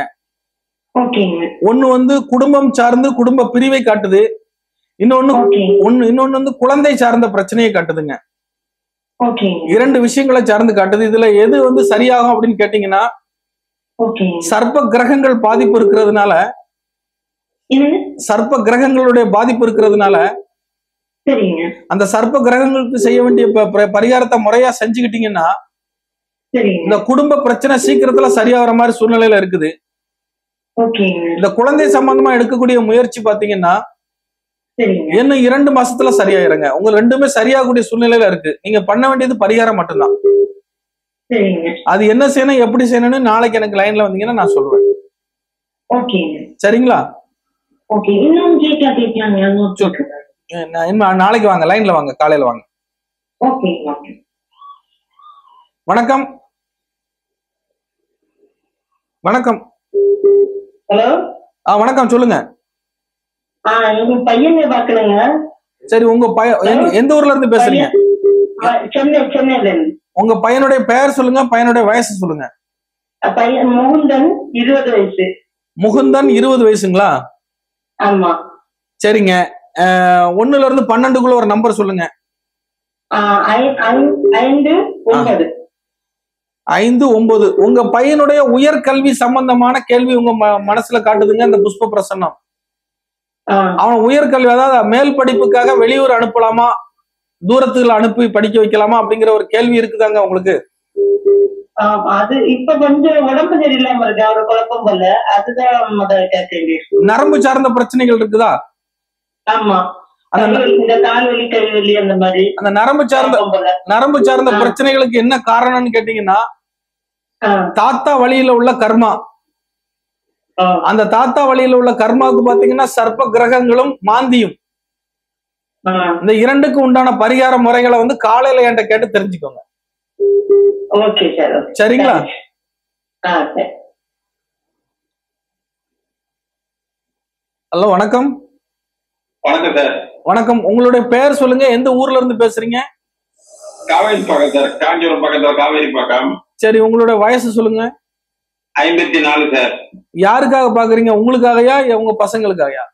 ஒண்ணு வந்து குடும்பம் சார்ந்து குடும்ப பிரிவை காட்டுது. இன்னொன்னு ஓகே இன்னொன்னு வந்து குழந்தை சார்ந்த பிரச்சனையை காட்டுதுங்க. ஓகே 2 விஷயங்களை சார்ந்து காட்டுது. இதுல எது வந்து சரியாகும் அப்படின்னு கேட்டீங்கன்னா, ஓகே சர்ப்ப கிரகங்கள் பாதிப்பு இருக்கிறதுனால, என்னங்க? சர்ப்ப கிரகங்களுடைய பாதிப்பு இருக்கிறதுனால சரிங்க அந்த சர்ப்ப கிரகங்களுக்கு செய்ய வேண்டிய பரிகாரத்தை முறையா செஞ்சுக்கிட்டீங்கன்னா சரிங்க இந்த குடும்ப பிரச்சனை சீக்கிரத்துல சரியாகிற மாதிரி சூழ்நிலையில இருக்குது. ஓகேங்க இந்த குழந்தை சம்பந்தமா எடுக்கக்கூடிய முயற்சி பாத்தீங்கன்னா சரிங்க இன்னும் 2 மாசத்துல சரியாயிருங்க. உங்க ரெண்டுமே சரியாகக்கூடிய சூழ்நிலையில இருக்கு. நீங்க பண்ண வேண்டியது பரிகாரம் மட்டும்தான். சரிங்க அது என்ன செய்யணும் எப்படி செய்யணும்னு நாளைக்கு எனக்கு லைன்ல வந்தீங்கன்னா நான் சொல்லுவேன். ஓகேங்க சரிங்களா? ஓகே. இன்னும் கேட்கலாங்க. நாளைக்கு வாங்க, லைன்ல வாங்க, காலையில வாங்க. Okay okay. வணக்கம். வணக்கம். ஹலோ. வணக்கம், சொல்லுங்க. எங்க பையனை பாக்கணுங்க. சரி, உங்க பையன் எந்த ஊர்ல இருந்து பேசுறீங்க? சென்னையில இருந்து. உங்க பையனுடைய பெயர் சொல்லுங்க, பையனுடைய வயசு சொல்லுங்க. பையன் முகுந்தன், 20 வயசு. முகுந்தன் 20 வயசுங்களா? ஆமா. சரிங்க. 1ல இருந்து 12க்குள்ள ஒரு நம்பர் சொல்லுங்க. 5, 9. 5, 9. உங்க பையனுடைய உயர்கல்வி சம்பந்தமான கேள்வி உங்க மனசுல காட்டுதுங்க இந்த புஷ்ப பிரசன்னம். அவன் உயர்கல்வி, அதாவது மேல் படிப்புக்காக வெளியூர் அனுப்பலாமா, தூரத்துல அனுப்பி படிக்க வைக்கலாமா அப்படிங்கிற ஒரு கேள்வி இருக்குதாங்க உங்களுக்கு? அது இப்ப கொஞ்சம் உடம்பு சரியில்லாம இருக்கு, அவரு குழப்பம் போல. அதுதான் கேட்க. நரம்பு சார்ந்த பிரச்சனைகள் இருக்குதா? ஆமா. இந்த கால்வலி கைவலி அந்த மாதிரி. அந்த நரம்பு சார்ந்த பிரச்சனைகளுக்கு என்ன காரணம்னு கேட்டீங்கன்னா, தாத்தா வழியில உள்ள கர்மா. அந்த தாத்தா வழியில உள்ள கர்மாவுக்கு பாத்தீங்கன்னா சர்ப்ப கிரகங்களும் மாந்தியும். இந்த 2க்கு உண்டான பரிகார முறைகளை வந்து காலையில என்கிட்ட கேட்டு தெரிஞ்சுக்கோங்க. Okay sir. சரிங்களா? ஹலோ, வணக்கம். வணக்கம் சார். வணக்கம். உங்களுடைய பெயர் சொல்லுங்க, எந்த ஊர்ல இருந்து பேசுறீங்க? காவேரி பக்கம் சார், காஞ்சிபுரம் பக்கத்துல காவேரி பக்கம். சரி, உங்களுடைய வயசு சொல்லுங்க. 54 சார். யாருக்காக பாக்குறீங்க? உங்களுக்காகயா உங்க பசங்களுக்காகயா?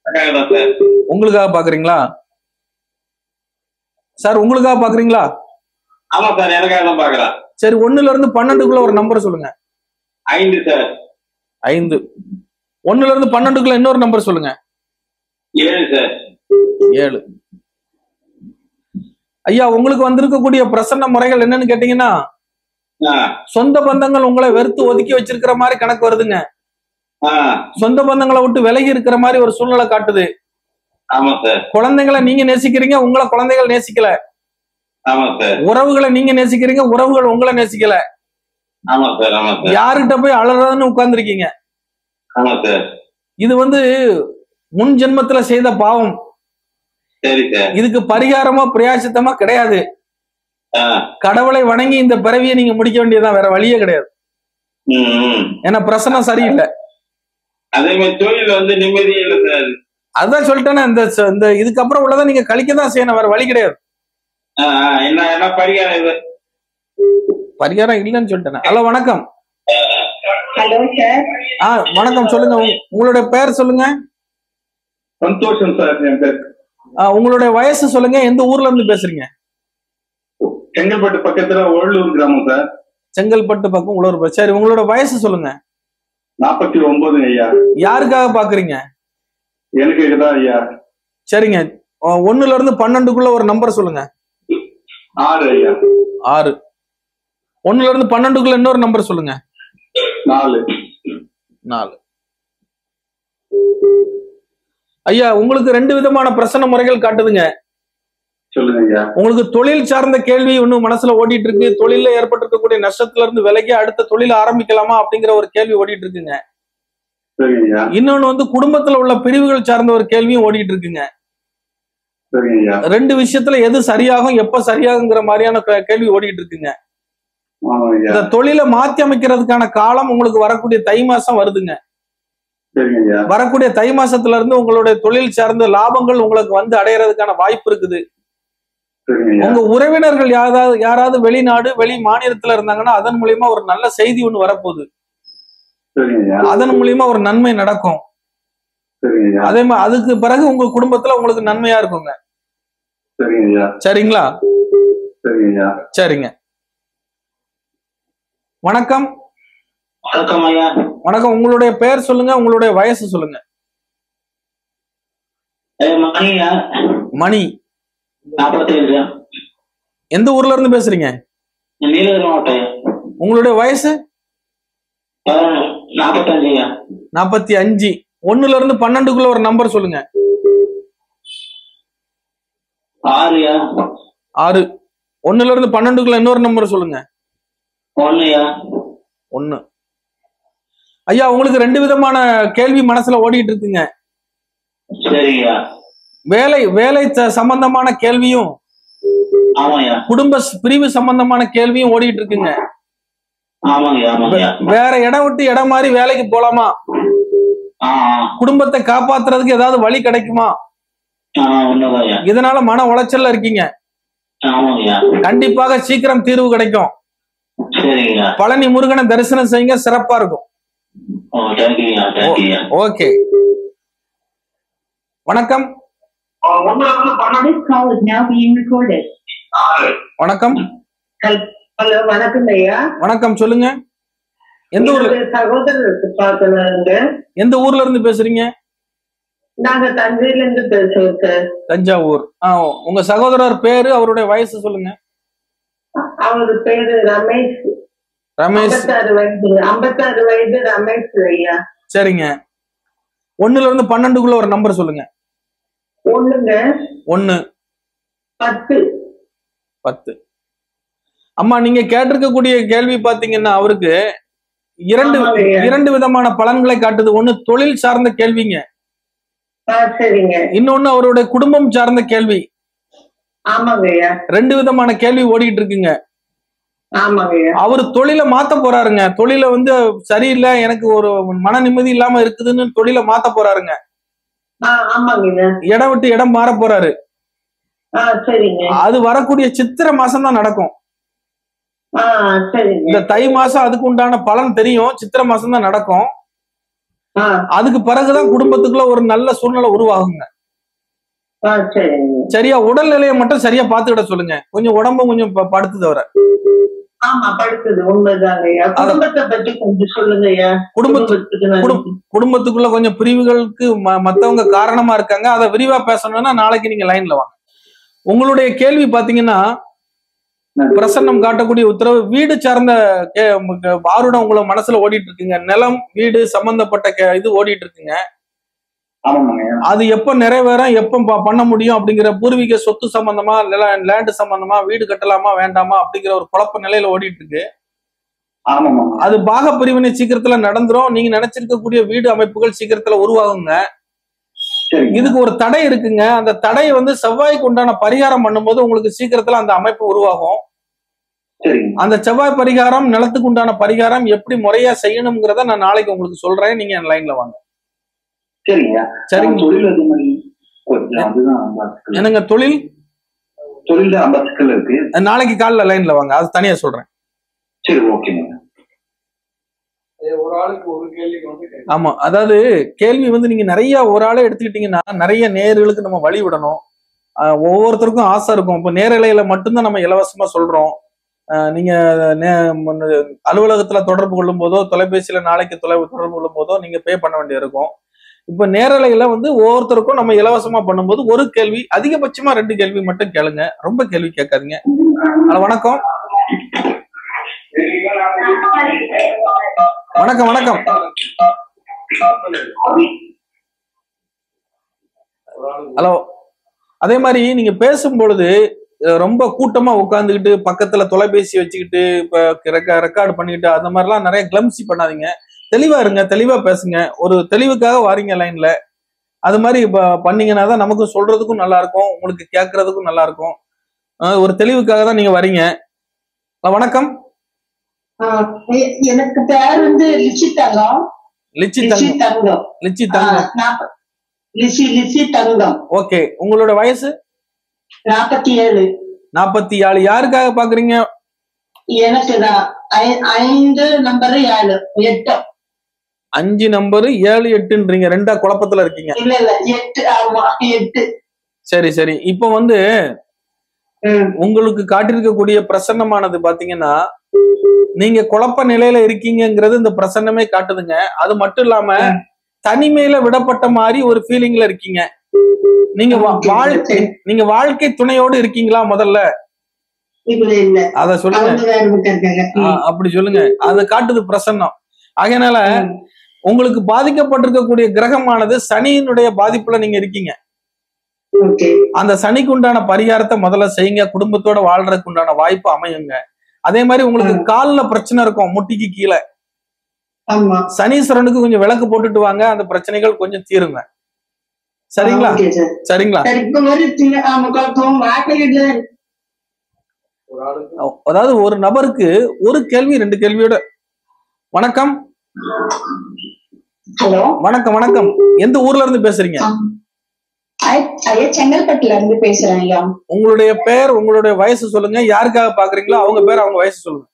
சார், உங்களுக்காக பாக்குறீங்களா சார்? உங்களுக்காக பாக்குறீங்களா? ஆமா சார், எனக்காக தான் பாக்குறேன். சரி, 1ல இருந்து 12க்குள்ள ஒரு நம்பர் சொல்லுங்க. 5 சார். 5. 1ல இருந்து 12க்குள்ள இன்னொரு நம்பர் சொல்லுங்க. 7 சார். 7. ஐயா, உங்களுக்கு வந்திருக்கக்கூடிய பிரசன்ன முறைகள் என்னன்னு கேட்டீங்கன்னா, சொந்த பந்தங்கள் உங்களை வெறுத்து ஒதுக்கி வச்சிருக்கிற மாதிரி கணக்கு வருதுங்க. சொந்த பந்தங்களை விட்டு விலகி இருக்கிற மாதிரி ஒரு சூழ்நிலை காட்டுது. ஆமா சார். குழந்தைகளை நீங்க நேசிக்கிறீங்க, உங்களை குழந்தைகள் நேசிக்கல. ஆமா சார். உறவுகளை நீங்க நேசிக்கிறீங்க, உறவுகள் உங்களை நேசிக்கல. ஆமா சார். ஆமா சார். யாருகிட்ட போய் அழறதுன்னு உட்கார்ந்துருக்கீங்க. ஆமா சார். இது வந்து முன் ஜென்மத்துல செய்த பாவம். சரி சார். இதுக்கு பரிகாரமா பிரயாசித்தமா கிடையாது. கடவுளை வணங்கி இந்த பிறவியை நீங்க முடிக்க வேண்டியதுதான், வேற வழியே கிடையாது. ஏன்னா பிரசனம் சரியில்லை. அதே மாதிரி தொழில் வந்து நிம்மதியே இல்லை சார். அதான் சொல்லிட்டேன்னா, இந்த இதுக்கப்புறம் உள்ளதை நீங்க கழிக்கதான் செய்யணும், வேற வழி கிடையாது. என்ன பரிகாரம் இது? பரிகாரம் இல்லைன்னு சொல்லிட்டேன். ஹலோ, வணக்கம். Hello sir. வணக்கம், சொல்லுங்க. உங்களுடைய பெயர் சொல்லுங்க. சந்தோஷம் சார் என் பேர். உங்களுடைய வயசு சொல்லுங்க, எந்த ஊர்ல இருந்து பேசுறீங்க? செங்கல்பட்டு பக்கத்துல ஒள்ளூர் கிராமம் சார். செங்கல்பட்டு பக்கம் உழவர். சரி, உங்களோட வயசு சொல்லுங்க. 49 ஐயா. யாருக்காக பாக்குறீங்க? எனக்கு தான் ஐயா. சரிங்க, 1ல இருந்து 12க்குள்ள ஒரு நம்பர் சொல்லுங்க. 6 ஐயா. 6. 1ல இருந்து 12க்குள்ள இன்னொரு நம்பர் சொல்லுங்க. 4. 4. ஐயா, உங்களுக்கு 2 விதமான பிரசன்ன முறைகள் காட்டுதுங்க. சொல்லுங்க ஐயா. உங்களுக்கு தொழில் சார்ந்த கேள்வி ஒண்ணு மனசுல ஓடிட்டு இருக்கு. தொழில ஏற்பட்டிருக்கக்கூடிய நஷ்டத்துல இருந்து விலகி அடுத்த தொழில ஆரம்பிக்கலாமா அப்படிங்கிற ஒரு கேள்வி ஓடிட்டு இருக்குங்க. இன்னொன்னு வந்து குடும்பத்துல உள்ள பிரிவுகள் சார்ந்த ஒரு கேள்வியும் ஓடிட்டு இருக்குங்க. 2 விஷயத்துல எது சரியாகும், எப்ப சரியாகுங்கிற மாதிரியான கேள்வி ஓடிட்டு இருக்குங்க. இந்த தொழிலை மாத்தி அமைக்கிறதுக்கான காலம் உங்களுக்கு வரக்கூடிய தை மாசம் வருதுங்க. வரக்கூடிய தை மாசத்துல இருந்து உங்களுடைய தொழில் சார்ந்த லாபங்கள் உங்களுக்கு வந்து அடையறதுக்கான வாய்ப்பு இருக்குது. உங்க உறவினர்கள் யாராவது வெளிநாடு வெளி மாநிலத்துல இருந்தாங்கன்னா அதன் மூலியமா ஒரு நல்ல செய்தி ஒண்ணு வரப்போகுது. அதன் மூலியமா ஒரு நன்மை நடக்கும். சரிங்க அதே மாதிரி அதுக்கு பிறகு உங்க குடும்பத்துல உங்களுக்கு நன்மையா இருக்குங்க. சரிங்க சரிங்களா? சரிங்க சரிங்க. வணக்கம். வணக்கம் ஐயா. வணக்கம். உங்களுடைய பெயர் சொல்லுங்க, உங்களுடைய வயசு சொல்லுங்க. மணியா? மணி. 47. எந்த ஊர்ல இருந்து பேசுறீங்க? நீலகிரி மாவட்டம். உங்களுடைய வயசு? 45. 45. 1ல இருந்து 12க்குள்ள ஒரு நம்பர் சொல்லுங்க. 6. 6. 1ல இருந்து 12க்குள்ள இன்னொரு நம்பர் சொல்லுங்க. 1. 1. ஐயா, உங்களுக்கு 2 விதமான கேள்வி மனசுல ஓடிட்டு இருக்குங்க. சரிங்க. வேலை சம்பந்தமான கேள்வியும் ஆமாய்யா. குடும்ப பிரிவு சம்பந்தமான கேள்வியும் ஓடிட்டு இருக்குங்க. ஆமாங்க. வேற இடம் விட்டு இடம் மாதிரி வேலைக்கு போலாமா? குடும்பத்தை காப்பாத்துறதுக்கு ஏதாவது வழி கிடைக்குமா? இதனால மன உளைச்சல்ல இருக்கீங்க. கண்டிப்பாக சீக்கிரம் தீர்வு கிடைக்கும். பழனி முருகனை தரிசனம் செய்யுங்க, சிறப்பா இருக்கும். ஓகே. வணக்கம். வணக்கம். ஹலோ, வணக்கம் ஐயா. வணக்கம், சொல்லுங்க. எந்த ஊர்ல? சகோதரருக்கு பார்க்கணுங்க. எந்த ஊர்ல இருந்து பேசுறீங்க? நாங்க தஞ்சையில இருந்து பேசுறோம் சார். தஞ்சாவூர். உங்க சகோதரர் பேரு, அவருடைய வயசு சொல்லுங்க. அவரு பேரு ரமேஷ். ரமேஷ். 56 வயது ரமேஷ் ஐயா. சரிங்க. 1ல இருந்து 12க்குள்ள ஒரு நம்பர் சொல்லுங்க. 1. 10. 10. அம்மா, நீங்க கேட்டிருக்கக்கூடிய கேள்வி பாத்தீங்கன்னா அவருக்கு இரண்டு விதமான பலன்களை காட்டுது. ஒண்ணு தொழில் சார்ந்த கேள்விங்க. இன்னொன்னு அவருடைய குடும்பம் சார்ந்த கேள்வி. 2 விதமான கேள்வி ஓடிட்டு இருக்குங்க. அவரு தொழிலை மாத்த போறாருங்க. தொழில சரியில்லை, எனக்கு ஒரு மன நிம்மதி இல்லாம இருக்குதுன்னு தொழிலை மாத்த போறாருங்க. இடம் விட்டு இடம் மாற போறாரு. அது வரக்கூடிய சித்திரை மாசம் தான் நடக்கும். இந்த தை மாசம் அதுக்கு உண்டான பலன் தெரியும். சித்திரை மாசம் தான் நடக்கும். அதுக்கு பிறகுதான் குடும்பத்துக்குள்ள ஒரு நல்ல சூழ்நிலை உருவாகுங்க. சரியா? உடல்நிலையை மட்டும் சரியா பாத்துக்கிட சொல்லுங்க. கொஞ்சம் உடம்பு கொஞ்சம் படுத்து தவிர. குடும்பத்துக்குள்ள கொஞ்சம் பிரிவுகளுக்கு மத்தவங்க காரணமா இருக்காங்க. அதை விரிவா பேசணும்னா நாளைக்கு நீங்க லைன்ல வாங்க. உங்களுடைய கேள்வி பாத்தீங்கன்னா பிரசன்னம் காட்டக்கூடிய உத்தரவு வீடு சார்ந்த ஆர்வம் உங்களை மனசுல ஓடிட்டு இருக்குங்க. நிலம் வீடு சம்பந்தப்பட்ட இது ஓடிட்டு இருக்குங்க. அது எப்ப நிறைவேறும், எப்ப பண்ண முடியும் அப்படிங்கிற பூர்வீக சொத்து சம்பந்தமா, லேண்ட் சம்பந்தமா, வீடு கட்டலாமா வேண்டாமா அப்படிங்கிற ஒரு குழப்ப நிலையில ஓடிட்டு இருக்கு. அது பாக பிரிவினை சீக்கிரத்துல நடந்துரும். நீங்க நினைச்சிருக்கக்கூடிய வீடு அமைப்புகள் சீக்கிரத்துல உருவாகுங்க. இதுக்கு ஒரு தடை இருக்குங்க. அந்த தடை செவ்வாய்க்கு உண்டான பரிகாரம் பண்ணும்போது உங்களுக்கு சீக்கிரத்துல அந்த அமைப்பு உருவாகும். அந்த செவ்வாய் பரிகாரம், நிலத்துக்கு உண்டான பரிகாரம் எப்படி முறையா செய்யணும்ங்கிறத நான் நாளைக்கு உங்களுக்கு சொல்றேன். நீங்க என் லைன்ல வாங்க. சரிங்க. என்னங்க தொழில்? நாளைக்கு காலைல லைன்ல வாங்க, அது தனியா சொல்றேன். ஆமா, அதாவது கேள்வி நீங்க நிறைய ஒரு ஆளே எடுத்துக்கிட்டீங்கன்னா நிறைய நேர்களுக்கு நம்ம வழி விடணும். ஒவ்வொருத்தருக்கும் ஆசை இருக்கும். இப்ப நேரலையில மட்டும்தான் நம்ம இலவசமா சொல்றோம். நீங்க அலுவலகத்துல தொடர்பு கொள்ளும் போதோ, தொலைபேசியில நாளைக்கு தொடர்பு கொள்ளும் போதோ நீங்க பே பண்ண வேண்டிய இருக்கும். இப்ப நேரலையில ஒவ்வொருத்தருக்கும் நம்ம இலவசமா பண்ணும்போது ஒரு கேள்வி, அதிகபட்சமா 2 கேள்வி மட்டும் கேளுங்க. ரொம்ப கேள்வி கேட்காதீங்க. வணக்கம். வணக்கம். வணக்கம். ஹலோ. அதே மாதிரி நீங்க பேசும் பொழுது ரொம்ப கூட்டமா உட்காந்துக்கிட்டு பக்கத்துல தொலைபேசி வச்சுக்கிட்டு இப்ப ரெக்கார்டு பண்ணிக்கிட்டு அந்த மாதிரிலாம் நிறைய கிளம்சி பண்ணாதீங்க. தெளிவா இருங்க, தெளிவா பேசுங்க. ஒரு தெளிவுக்காக வாரீங்க லைன்ல. அது மாதிரி பண்ணீங்கன்னா தான் நமக்கு சொல்றதுக்கும் நல்லா இருக்கும், உங்களுக்கு கேட்கறதுக்கும் நல்லா இருக்கும். ஒரு தெளிவுக்காக தான் நீங்க வரீங்க. வணக்கம். எனக்கு பேர் லிச்சி தங்கம். லிச்சி தங்கம். ஓகே. உங்களோட வயசு? 47. 47. யாருக்காக பாக்குறீங்க? எனக்கு 5 நம்பர் 7 8. 5 நம்பர் 7 8ன்றீங்க, ரெண்டா குழப்பத்துல இருக்கீங்க. இல்ல 8. ஆமா 8. சரி சரி. இப்போ உங்களுக்கு காட்டிருக்கக்கூடிய பிரசன்னமானது பாத்தீங்கன்னா நீங்க குழப்ப நிலையில இருக்கீங்கிறது இந்த பிரசன்னமே காட்டுதுங்க. அது மட்டும் இல்லாம தனிமையில விடப்பட்ட மாதிரி ஒரு ஃபீலிங்ல இருக்கீங்க. நீங்க வாழ்க்கை துணையோடு இருக்கீங்களா முதல்ல? அத சொல்லுங்க. அப்படி சொல்லுங்க. அத காட்டுது பிரசன்னம். அதனால உங்களுக்கு பாதிக்கப்பட்டிருக்கக்கூடிய கிரகமானது சனியினுடைய பாதிப்புல நீங்க இருக்கீங்க. அந்த சனிக்கு உண்டான பரிகாரத்தை முதல்ல செய்யுங்க. குடும்பத்தோட வாழ்றதுக்கு உண்டான வாய்ப்பு அமையுங்க. அதே மாதிரி உங்களுக்கு கால்ல பிரச்சனை இருக்கும், முட்டிக்கு கீழே. சனீஸ்வரனுக்கு கொஞ்சம் விளக்கு போட்டுட்டு வாங்க, அந்த பிரச்சனைகள் கொஞ்சம் தீருங்க. சரிங்களா? சரிங்களா? அதாவது ஒரு நபருக்கு ஒரு கேள்வி 2 கேள்வியோட. வணக்கம். ஹலோ, வணக்கம். வணக்கம். எந்த ஊர்ல இருந்து பேசுறீங்க? செங்கல்பட்டுல இருந்து பேசுறேன் ஐயா. உங்களுடைய பேர், உங்களுடைய வயசு சொல்லுங்க. யாருக்காக பாக்குறீங்களோ அவங்க பேர், அவங்க வயசு சொல்லுங்க.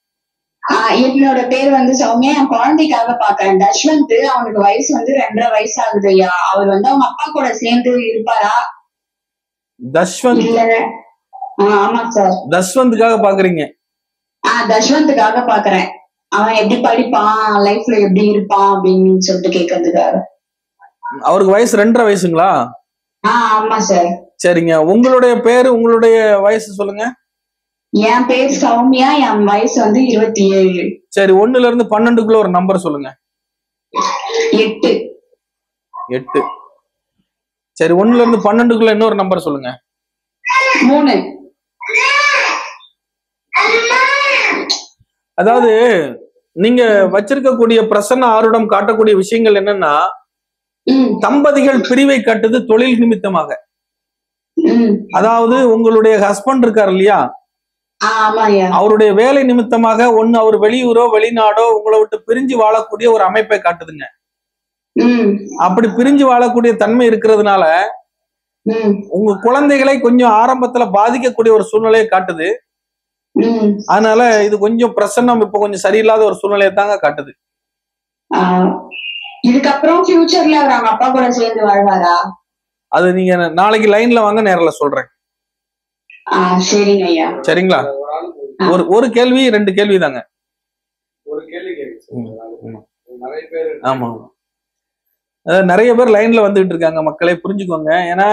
என்னோட பேர் சௌமியா. என் குழந்தைக்காக பாக்குறேன். தஷ்வந்த். அவனுக்கு வயசு 2.5 வயசு ஆகுது ஐயா. அவர் அவங்க அப்பா கூட சேர்ந்து இருப்பாரா? தஷ்வந்த்? ஆமா சார். தஷ்வந்துக்காக பாக்குறீங்க? தஷ்வந்துக்காக பாக்குறேன். அவன் எப்படி படிப்பான், லைஃப்ல எப்படி இருப்பான் அப்படின்னு சொல்லிட்டு கேட்கறதுக்காக. அவருக்கு வயசு 2.5 வயசுங்களா? ஆமா சார். சரிங்க. உங்களுடைய பேரு, உங்களுடைய வயசு சொல்லுங்க. என் பேர் சௌமியா. என் வயசு 27. சரி, 1ல இருந்து 12க்குள்ள ஒரு நம்பர் சொல்லுங்க. 8. 8. சரி, 1ல இருந்து 12க்குள்ள இன்னொரு நம்பர் சொல்லுங்க. 3. அதாவது நீங்க வச்சிருக்கக்கூடிய பிரசன்ன ஆருடம் காட்டக்கூடிய விஷயங்கள் என்னன்னா, தம்பதிகள் பிரிவை காட்டுது தொழில் நிமித்தமாக. அதாவது உங்களுடைய ஹஸ்பண்ட் இருக்காரு இல்லையா, அவருடைய வேலை நிமித்தமாக ஒண்ணு அவர் வெளியூரோ வெளிநாடோ உங்களை விட்டு பிரிஞ்சு வாழக்கூடிய ஒரு அமைப்பை காட்டுதுங்க. அப்படி பிரிஞ்சு வாழக்கூடிய தன்மை இருக்கிறதுனால உங்க குழந்தைகளை கொஞ்சம் ஆரம்பத்துல பாதிக்கக்கூடிய ஒரு சூழ்நிலையை காட்டுது. அதனால இது கொஞ்சம் பிரசன்னம் இப்ப கொஞ்சம் சரியில்லாத ஒரு சூழ்நிலையை தாங்க காட்டுது. இதுக்கப்புறம் ஃபியூச்சர்ல அவர் அவங்க அப்பா கூட சேர்ந்து வாழ்வாரா? அது நீங்க நாளைக்கு லைன்ல வாங்க, நேர்ல சொல்றேன். சரிங்க ஐயா. சரிங்களா? ஒரு கேள்வி 2 கேள்வி தாங்க. ஆமா, நிறைய பேர் லைன்ல வந்துகிட்டு இருக்காங்க. மக்களை புரிஞ்சுக்கோங்க. ஏன்னா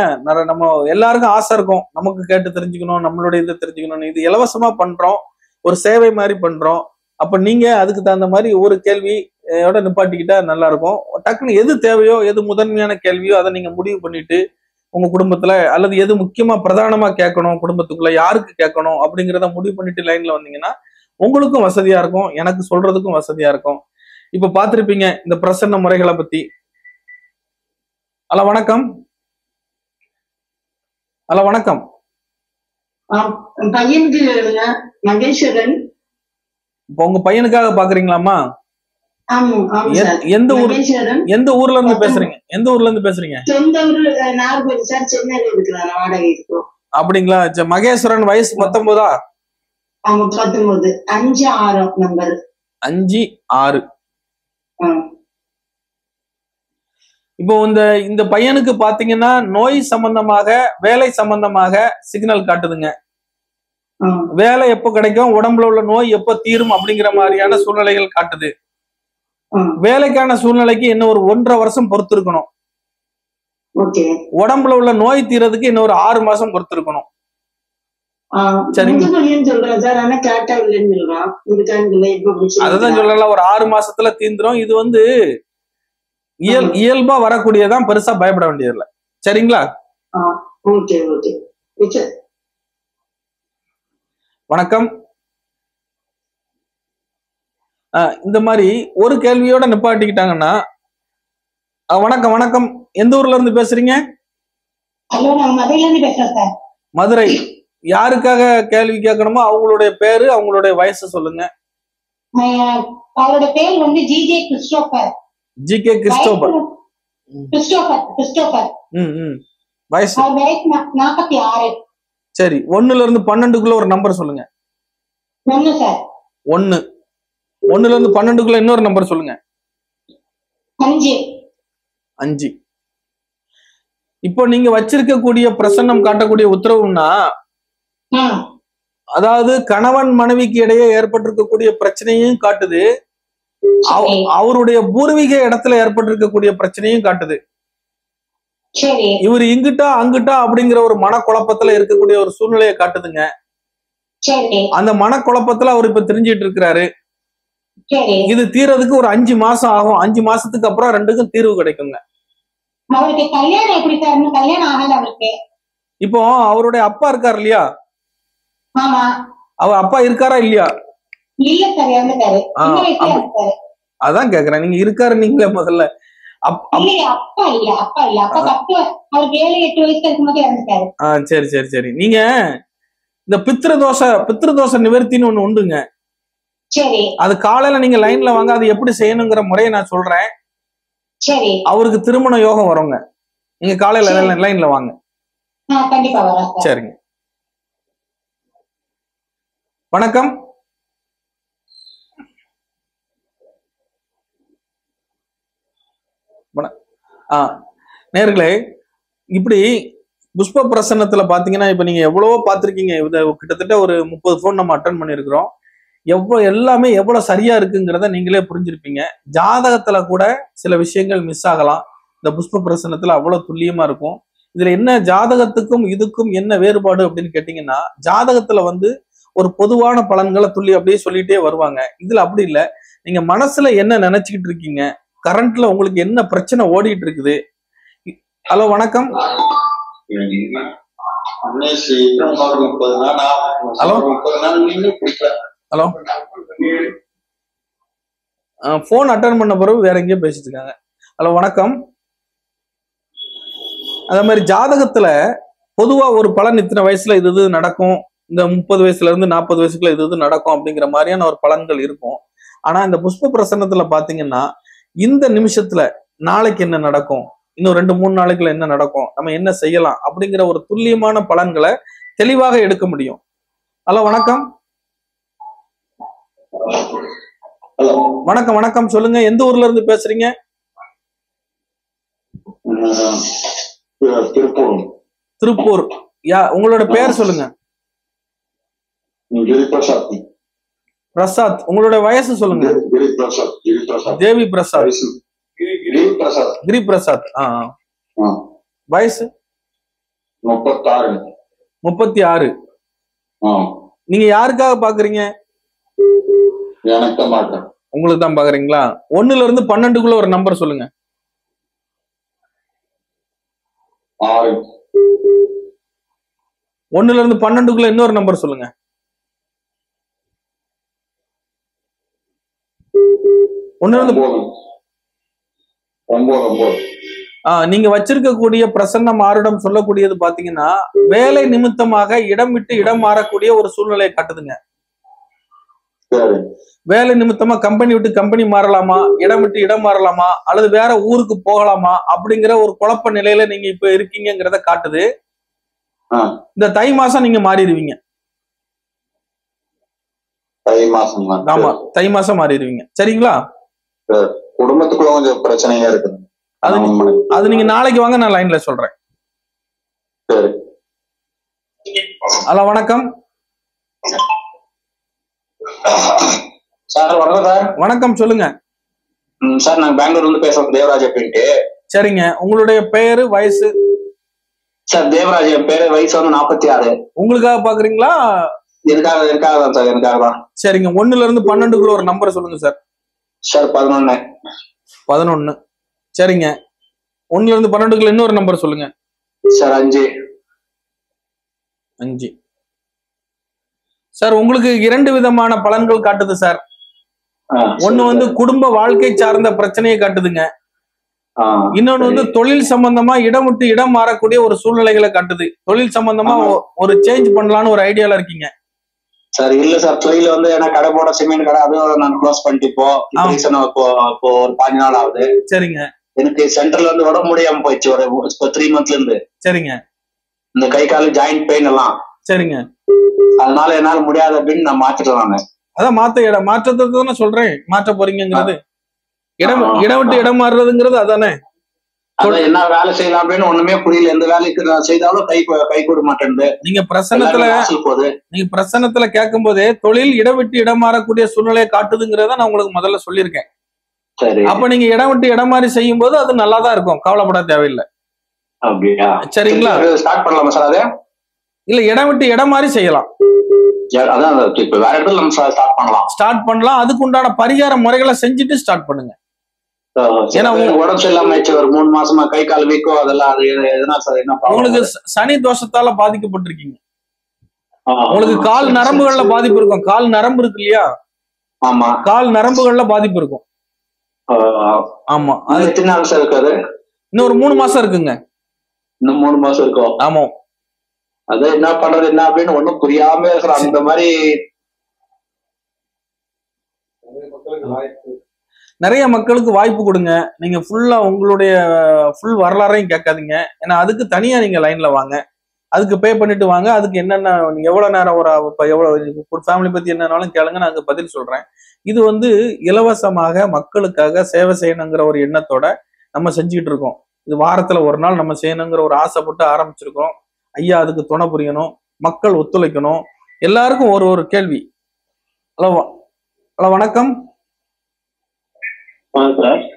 நம்ம எல்லாருக்கும் ஆசை இருக்கும், நமக்கு கேட்டு தெரிஞ்சுக்கணும், நம்மளுடைய இதை தெரிஞ்சுக்கணும். இது இலவசமா பண்றோம், ஒரு சேவை மாதிரி பண்றோம். அப்ப நீங்க அதுக்கு தகுந்த மாதிரி ஒரு கேள்வியோட நிப்பாட்டிக்கிட்டா நல்லா இருக்கும். டக்குன்னு எது தேவையோ, எது முதன்மையான கேள்வியோ அதை நீங்க முடிவு பண்ணிட்டு உங்க குடும்பத்துல, அல்லது எது முக்கியமா பிரதானமா கேட்கணும், குடும்பத்துக்குள்ள யாருக்கு கேட்கணும் அப்படிங்கிறத முடிவு பண்ணிட்டு லைன்ல வந்தீங்கன்னா உங்களுக்கும் வசதியா இருக்கும், எனக்கு சொல்றதுக்கும் வசதியா இருக்கும். இப்ப பாத்திருப்பீங்க இந்த பிரசன்ன முறைகளை பத்தி. ஹலோ, வணக்கம். ஹலோ, வணக்கம். பையனுக்கு மகேஸ்வரன். இப்ப உங்க பையனுக்காக பாக்குறீங்களாமா? எந்த ஊர்ல இருந்து பேசுறீங்க? எந்த ஊர்ல இருந்து பேசுறீங்க? சொந்த ஊரு நாகர்கோவில் சார். சென்னையில இருக்கிறாங்க, வாடகை இருக்கும். அப்படிங்களா? மகேஸ்வரன் வயசு 19? ஆமா 19. 5 6 நம்பர். 5 6. இப்போ இந்த பையனுக்கு பாத்தீங்கன்னா நோய் சம்பந்தமாக, வேலை சம்பந்தமாக சிக்னல் காட்டுதுங்க. வேலை எப்போ கிடைக்கும், உடம்புல உள்ள நோய் எப்போ தீரும் அப்படிங்கிற மாதிரியான சூழ்நிலைகள் காட்டுது. வேலைக்கான சூழ்நிலைக்கு இன்னும் ஒரு 1.5 வருஷம் பொறுத்து இருக்கணும். உடம்புல உள்ள நோய் தீரதுக்கு இன்னும் ஒரு 6 மாசம் பொறுத்து இருக்கணும். அதுதான் சொல்லல, ஒரு 6 மாசத்துல தீந்துரும். இது இயல்பா வரக்கூடியதான், பெருசா பயப்பட வேண்டியதில்லை. சரிங்களா? வணக்கம். இந்த மாதிரி ஒரு கேள்வியோட நிப்பாட்டிக்கிட்டாங்கன்னா, வணக்கம். வணக்கம். எந்த ஊர்ல இருந்து பேசுறீங்க? மதுரை. யாருக்காக கேள்வி கேட்கணுமோ அவங்களுடைய பேரு, அவங்களுடைய வயசு சொல்லுங்க. அவரோட பேர் ஜிகே கிறிஸ்டோபர். GK Christopher. வயசு 46. சரி, 1ல இருந்து 12க்குள்ள ஒரு நம்பர் சொல்லுங்க. 1 சார். 1. 1ல இருந்து 12க்குள்ள இன்னொரு நம்பர் சொல்லுங்க. 5. 5. இப்போ நீங்க வச்சிருக்கக்கூடிய பிரசன்னம் காட்டக்கூடிய உத்தரவுன்னா, அதாவது கணவன் மனைவிக்கு இடையே ஏற்பட்டிருக்கக்கூடிய பிரச்சனையும் காட்டுது, அவருடைய பூர்வீக இடத்துல ஏற்பட்டிருக்கக்கூடிய பிரச்சனையும் காட்டுது. இவர் இங்கிட்டா அங்கிட்டா அப்படிங்கிற ஒரு மனக்குழப்பத்துல இருக்கக்கூடிய ஒரு சூழ்நிலையை காட்டுதுங்க. அந்த மனக்குழப்பத்துல அவர் இப்ப தெரிஞ்சிட்டு இருக்கிறாரு. இது தீரதுக்கு ஒரு 5 மாசம் ஆகும். 5 மாசத்துக்கு அப்புறம் ரெண்டுக்கும் தீர்வு கிடைக்குங்க. இப்போ அவருடைய அப்பா இருக்காரு இல்லையா, அவர் அப்பா இருக்காரா இல்லையா? அதான் கேக்குறேன், நீங்க இருக்காரு நீங்களே முதல்ல. சரி சரி சரி. நீங்க இந்த பித்ருதோஷ நிவர்த்தின்னு ஒண்ணு உண்டுங்க. அது காலையில நீங்க லைன்ல வாங்க, அது எப்படி செய்யணுங்கிற முறையை நான் சொல்றேன். அவருக்கு திருமண யோகம் வருங்க. நீங்க காலையில லைன்ல வாங்க. சரிங்க. வணக்கம். நேர்களே, இப்படி புஷ்ப பிரசன்னத்துல பாத்தீங்கன்னா, இப்ப நீங்க எவ்வளவோ பாத்திருக்கீங்க. கிட்டத்தட்ட ஒரு 30 போன் நம்ம அட்டன் பண்ணிருக்கிறோம். எல்லாமே எவ்வளவு சரியா இருக்குங்கிறத நீங்களே புரிஞ்சிருப்பீங்க. ஜாதகத்துல கூட சில விஷயங்கள் மிஸ் ஆகலாம். இந்த புஷ்ப பிரசன்னத்துல அவ்வளவு துல்லியமா இருக்கும். இதுல என்ன ஜாதகத்துக்கும் இதுக்கும் என்ன வேறுபாடு அப்படின்னு கேட்டீங்கன்னா, ஜாதகத்துல ஒரு பொதுவான பலன்களை அப்படியே சொல்லிட்டே வருவாங்க. இதுல அப்படி இல்லை. நீங்க மனசுல என்ன நினைச்சுக்கிட்டு இருக்கீங்க, கரண்ட்ல உங்களுக்கு என்ன பிரச்சனை ஓடிட்டு இருக்குது. ஹலோ வணக்கம். Hello hello. போன் அட்டன் பண்ண பிறகு வேற எங்கேயோ பேசிட்டு இருக்காங்க. ஹலோ வணக்கம். அதே மாதிரி ஜாதகத்துல பொதுவா ஒரு பலன் இத்தனை வயசுல இது நடக்கும், இந்த 30 வயசுல இருந்து 40 வயசுக்குள்ள இது நடக்கும் அப்படிங்கிற மாதிரியான ஒரு பலன்கள் இருக்கும். ஆனா இந்த புஷ்ப பிரசன்னத்துல பாத்தீங்கன்னா, இந்த நிமிஷத்துல நாளைக்கு என்ன நடக்கும், இன்னும் 2-3 நாளைக்குள்ள என்ன நடக்கும், நம்ம என்ன செய்யலாம் அப்படிங்கிற ஒரு துல்லியமான பலன்களை தெளிவாக எடுக்க முடியும். ஹலோ வணக்கம். வணக்கம் வணக்கம். சொல்லுங்க, எந்த ஊர்ல இருந்து பேசுறீங்க? திருப்பூர். உங்களோட பேர் சொல்லுங்க. பிரசாத். உங்களோட வயசு சொல்லுங்க. தேவி பிரசாத். கிரி பிரசாத். வயசு 36. நீங்க யாருக்காக பாக்குறீங்க? உங்களுக்கு தான் பாக்குறீங்களா? 1ல இருந்து 12க்குள்ள ஒரு நம்பர் சொல்லுங்க. 1ல இருந்து 12க்குள்ள இன்னொரு நம்பர் சொல்லுங்க. 1ல இருந்து 9. நீங்க வச்சிருக்கக்கூடிய பிரசன்ன மாறுடம் சொல்லக்கூடியது பாத்தீங்கன்னா, வேலை நிமித்தமாக இடம் விட்டு இடம் மாறக்கூடிய ஒரு சூழ்நிலையை காட்டுதுங்க. வேலை நிமித்தமா கம்பெனி விட்டு கம்பெனி மாறலாமா, இடம் விட்டு இடம் மாறலாமா, அல்லது வேற ஊருக்கு போகலாமா அப்படிங்கிற ஒரு குழப்ப நிலையில நீங்க இப்ப இருக்கீங்கிறத காட்டுது. இந்த தை மாசம் நீங்க மாறிடுவீங்க. ஆமா, தை மாசம் மாறிடுவீங்க. சரிங்களா? குடும்பத்துக்குள்ள கொஞ்சம் பிரச்சனையா இருக்கு. அது நீங்க நாளைக்கு வாங்க, நான் லைன்ல சொல்றேன். ஹலோ வணக்கம். சார் வணக்கம் சார். வணக்கம், சொல்லுங்க சார். நாங்க பெங்களூர்ல இருந்து பேசுறோம், தேவராஜ் அப்படின்ட்டு. சரிங்க. உங்களுடைய பெயரு, வயசு? சார் தேவராஜ் என் பேரு, வயசு 46. உங்களுக்காக பாக்குறீங்களா? எனக்காக தான் சார், எனக்காக தான். சரிங்க. 1ல இருந்து 12க்குள்ள ஒரு நம்பர் சொல்லுங்க சார். சார் 11. சரிங்க. 1ல இருந்து 12க்குள்ள இன்னொரு நம்பர் சொல்லுங்க சார். 5. சார் உங்களுக்கு 2 விதமான பலன்கள் காட்டுது சார். ஒண்ணு குடும்ப வாழ்க்கை சார்ந்த பிரச்சனையை காட்டுதுங்க. இன்னொன்னு தொழில் சம்பந்தமா இடம் விட்டு இடம் மாறக்கூடிய ஒரு சூழ்நிலைகளை காட்டுது. தொழில் சம்பந்தமா ஒரு சேஞ்ச் பண்ணலாம்னு ஒரு ஐடியால இருக்கீங்க. சார் இல்ல சார், தொழில ஏன்னா கடை போட, சிமெண்ட் கடை, அதுவும் நான் க்ளோஸ் பண்ணிட்டு இப்போ ஒரு 5 நாள் ஆகுது. சரிங்க. எனக்கு சென்டர்ல உடம்பு முடியாம போயிடுச்சு ஒரு 3 மந்த்ல இருந்து. சரிங்க. இந்த கை கால் ஜாயிண்ட் பெயின் எல்லாம். சரிங்க. அதனால என்னால முடியாது அப்படின்னு நான் மாத்திட்டேன். நானு அதான் மாற்றத்தை தானே சொல்றேன், மாற்ற போறீங்கிறது. இடம் விட்டு இடம் மாறுறதுங்கிறது அதானே? அதான் என்ன வேலை செய்யலாம் அப்படின்னு ஒண்ணுமே புரியல. எந்த வேலைக்கு நான் செய்தாலும் கை கூட மாட்டேன். நீங்க பிரசன்னத்துல கேட்கும் போதே தொழில் இடம் விட்டு இடம் மாறக்கூடிய சூழ்நிலையை காட்டுதுங்கிறத நான் உங்களுக்கு முதல்ல சொல்லியிருக்கேன். சரி, அப்ப நீங்க இடம் விட்டு இடம் மாறி செய்யும் போது அது நல்லாதான் இருக்கும், கவலைப்பட தேவையில்லை. அப்படியா? சரிங்களா? ஸ்டார்ட் பண்ணலாமா சார்? அதே இல்ல, இடம் விட்டு இடம் மாறி செய்யலாம். அதான் இப்ப வேற இடத்துல நம்ம ஸ்டார்ட் பண்ணலாம். அதுக்கு உண்டான பரிகார முறைகளை செஞ்சுட்டு ஸ்டார்ட் பண்ணுங்க. ஏன்னா உடம்பு சரியில்லாம ஒரு 3 மாசமா கை கால் வீக்கோ அதெல்லாம் எதனா சார்? என்ன உங்களுக்கு சனி தோஷத்தால பாதிக்கப்பட்டிருக்கீங்க. உங்களுக்கு கால் நரம்புகள்ல பாதிப்பு இருக்கும். கால் நரம்பு இருக்கு இல்லையா? ஆமா, கால் நரம்புகள்ல பாதிப்பு இருக்கும். ஆமா. அது எத்தனை நாள் சார் இருக்காது? இன்னும் ஒரு 3 மாசம் இருக்குங்க. இன்னும் 3 மாசம் இருக்கும். ஆமா. அதான் என்ன பண்றது என்ன அப்படின்னு ஒண்ணும் புரியாம இருக்கிற அந்த மாதிரி நிறைய மக்களுக்கு வாய்ப்பு கொடுங்க. நீங்க ஃபுல்லா உங்களுடைய ஃபுல் வரலாறையும் கேட்காதீங்க. ஏன்னா அதுக்கு தனியா நீங்க லைன்ல வாங்க, அதுக்கு பே பண்ணிட்டு வாங்க. அதுக்கு என்னென்ன நீங்க எவ்வளவு நேரம் ஒரு ஃபேமிலி பத்தி என்னன்னாலும் கேளுங்க, நான் அதுக்கு பதில் சொல்றேன். இது இலவசமாக மக்களுக்காக சேவை செய்யணுங்கிற ஒரு எண்ணத்தோட நம்ம செஞ்சுக்கிட்டு இருக்கோம். இது வாரத்துல ஒரு நாள் நம்ம செய்யணுங்கிற ஒரு ஆசைப்பட்டு ஆரம்பிச்சிருக்கோம். ஐயா அதுக்கு துணை புரியணும், மக்கள் ஒத்துழைக்கணும். எல்லாருக்கும் ஒரு கேள்வி. ஹலோ வணக்கம்.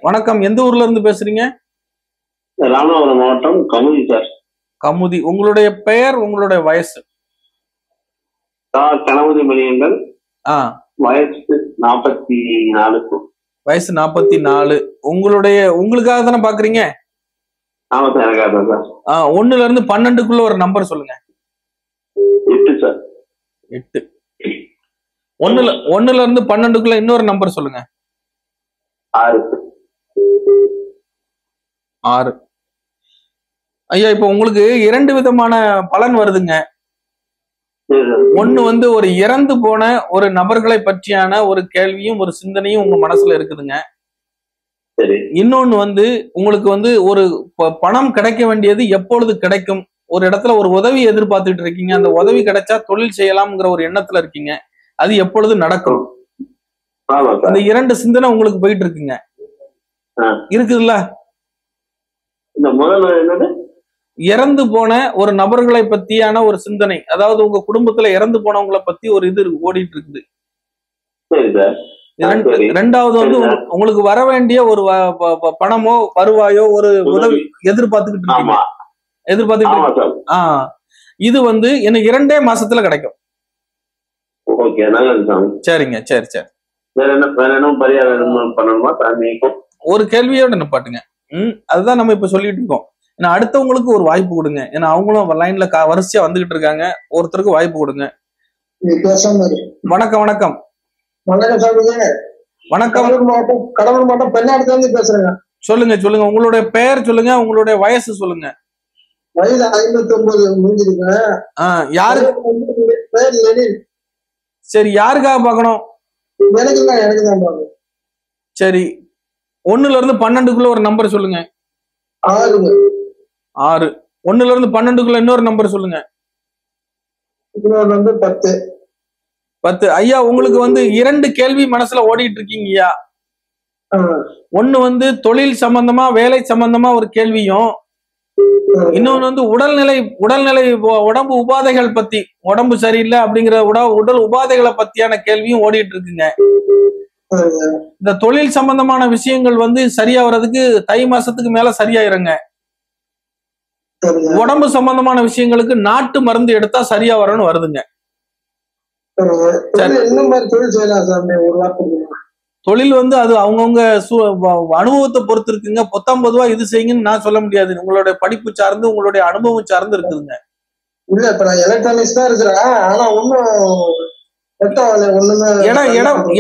வணக்கம். எந்த ஊர்ல இருந்து பேசுறீங்க? ராமநாதபுரம் மாவட்டம் கமுதி சார். கமுதி. உங்களுடைய பெயர், உங்களுடைய வயசு? கணபதி மணியங்கள். வயசு 44. வயசு 44. உங்களுக்காக தானே பாக்குறீங்க? ஆமா சார், எனக்காக சார். 1ல இருந்து 12க்குள்ள ஒரு நம்பர் சொல்லுங்க. 8 சார். 8. 1ல இருந்து 12க்குள்ள இன்னொரு நம்பர் சொல்லுங்க. 6. ஐயா, இப்ப உங்களுக்கு 2 விதமான பலன் வருதுங்க. ஒண்ணு ஒரு இறந்து போன ஒரு நபர்களை பற்றியான ஒரு கேள்வியும் ஒரு சிந்தனையும் உங்க மனசுல இருக்குதுங்க. இன்னொன்னு உங்களுக்கு ஒரு பணம் கிடைக்க வேண்டியது எப்பொழுது கிடைக்கும், ஒரு இடத்துல ஒரு உதவி எதிர்பார்த்துட்டு இருக்கீங்க, அந்த உதவி கிடைச்சா தொழில் செய்யலாம்ங்கிற ஒரு எண்ணத்துல இருக்கீங்க, அது எப்பொழுது நடக்கும். அந்த 2 சிந்தனை உங்களுக்கு போயிட்டு இருக்குங்க. இருக்குதுல்ல? இந்த முதல் என்னது? இறந்து போன ஒரு நபர்களை பத்தியான ஒரு சிந்தனை, அதாவது உங்க குடும்பத்துல இறந்து போனவங்களை பத்தி ஒரு இது ஓடிட்டு இருக்குது. ரெண்டாவது உங்களுக்கு வர வேண்டிய ஒரு பணமோ வருவாயோ ஒரு உதவி எதிர்பார்த்துக்கிட்டு இருக்கீங்க. இது எனக்கு 2 மாசத்துல கிடைக்கும். சரிங்க, சரி சரி. ஒரு கேள்வியோட நிப்பாட்டுங்க. அதுதான் நம்ம இப்ப சொல்லிட்டு இருக்கோம். ஏன்னா அடுத்தவங்களுக்கு ஒரு வாய்ப்பு கொடுங்க. ஏன்னா அவங்களும் லைன்ல வரிசையா வந்துகிட்டு இருக்காங்க. ஒருத்தருக்கு வாய்ப்பு கொடுங்க. வணக்கம். வணக்கம். வணக்கம். கடலூர் மாவட்டம் பெண்ணாடத்துல இருந்து பேசுறேங்க. சொல்லுங்க சொல்லுங்க. உங்களுடைய பெயர் சொல்லுங்க, உங்களுடைய வயசு சொல்லுங்க. வயது 59 முடிஞ்சிருக்கு. யாருக்கு? சரி, யாருக்காக பாக்கணும்? எனக்கு தான் பாக்கணும். சரி, 1ல இருந்து 12க்குள்ள ஒரு நம்பர் சொல்லுங்க. 6. 1ல இருந்து 12க்குள்ள இன்னொரு நம்பர் சொல்லுங்க. 10. ஐயா, உங்களுக்கு 2 கேள்வி மனசுல ஓடிட்டு இருக்கீங்கய்யா. ஒண்ணு தொழில் சம்பந்தமா வேலை சம்பந்தமா ஒரு கேள்வியும், இன்னொன்னு உடல்நிலை உடம்பு உபாதைகள் பத்தி, உடம்பு சரியில்லை அப்படிங்கிற உடல் உபாதைகளை பத்தியான கேள்வியும் ஓடிட்டு இருக்குங்க. இந்த தொழில் சம்பந்தமான விஷயங்கள் சரியா வர்றதுக்கு தை மாசத்துக்கு மேல சரியாயிருங்க. உடம்பு சம்பந்தமான விஷயங்களுக்கு நாட்டு மருந்து எடுத்தா சரியா வரணும்னு வருதுங்க. தொழில் அது அவங்கவுங்க அனுபவத்தை பொறுத்து இருக்குங்க. 19 இது செய்யுங்கன்னு நான் சொல்ல முடியாது. உங்களுடைய படிப்பு சார்ந்து உங்களுடைய அனுபவம் சார்ந்து இருக்குதுங்க. இல்ல, இப்ப நான் எலக்ட்ரானிக்ஸ் தான் இருக்கிறேன். ஆனா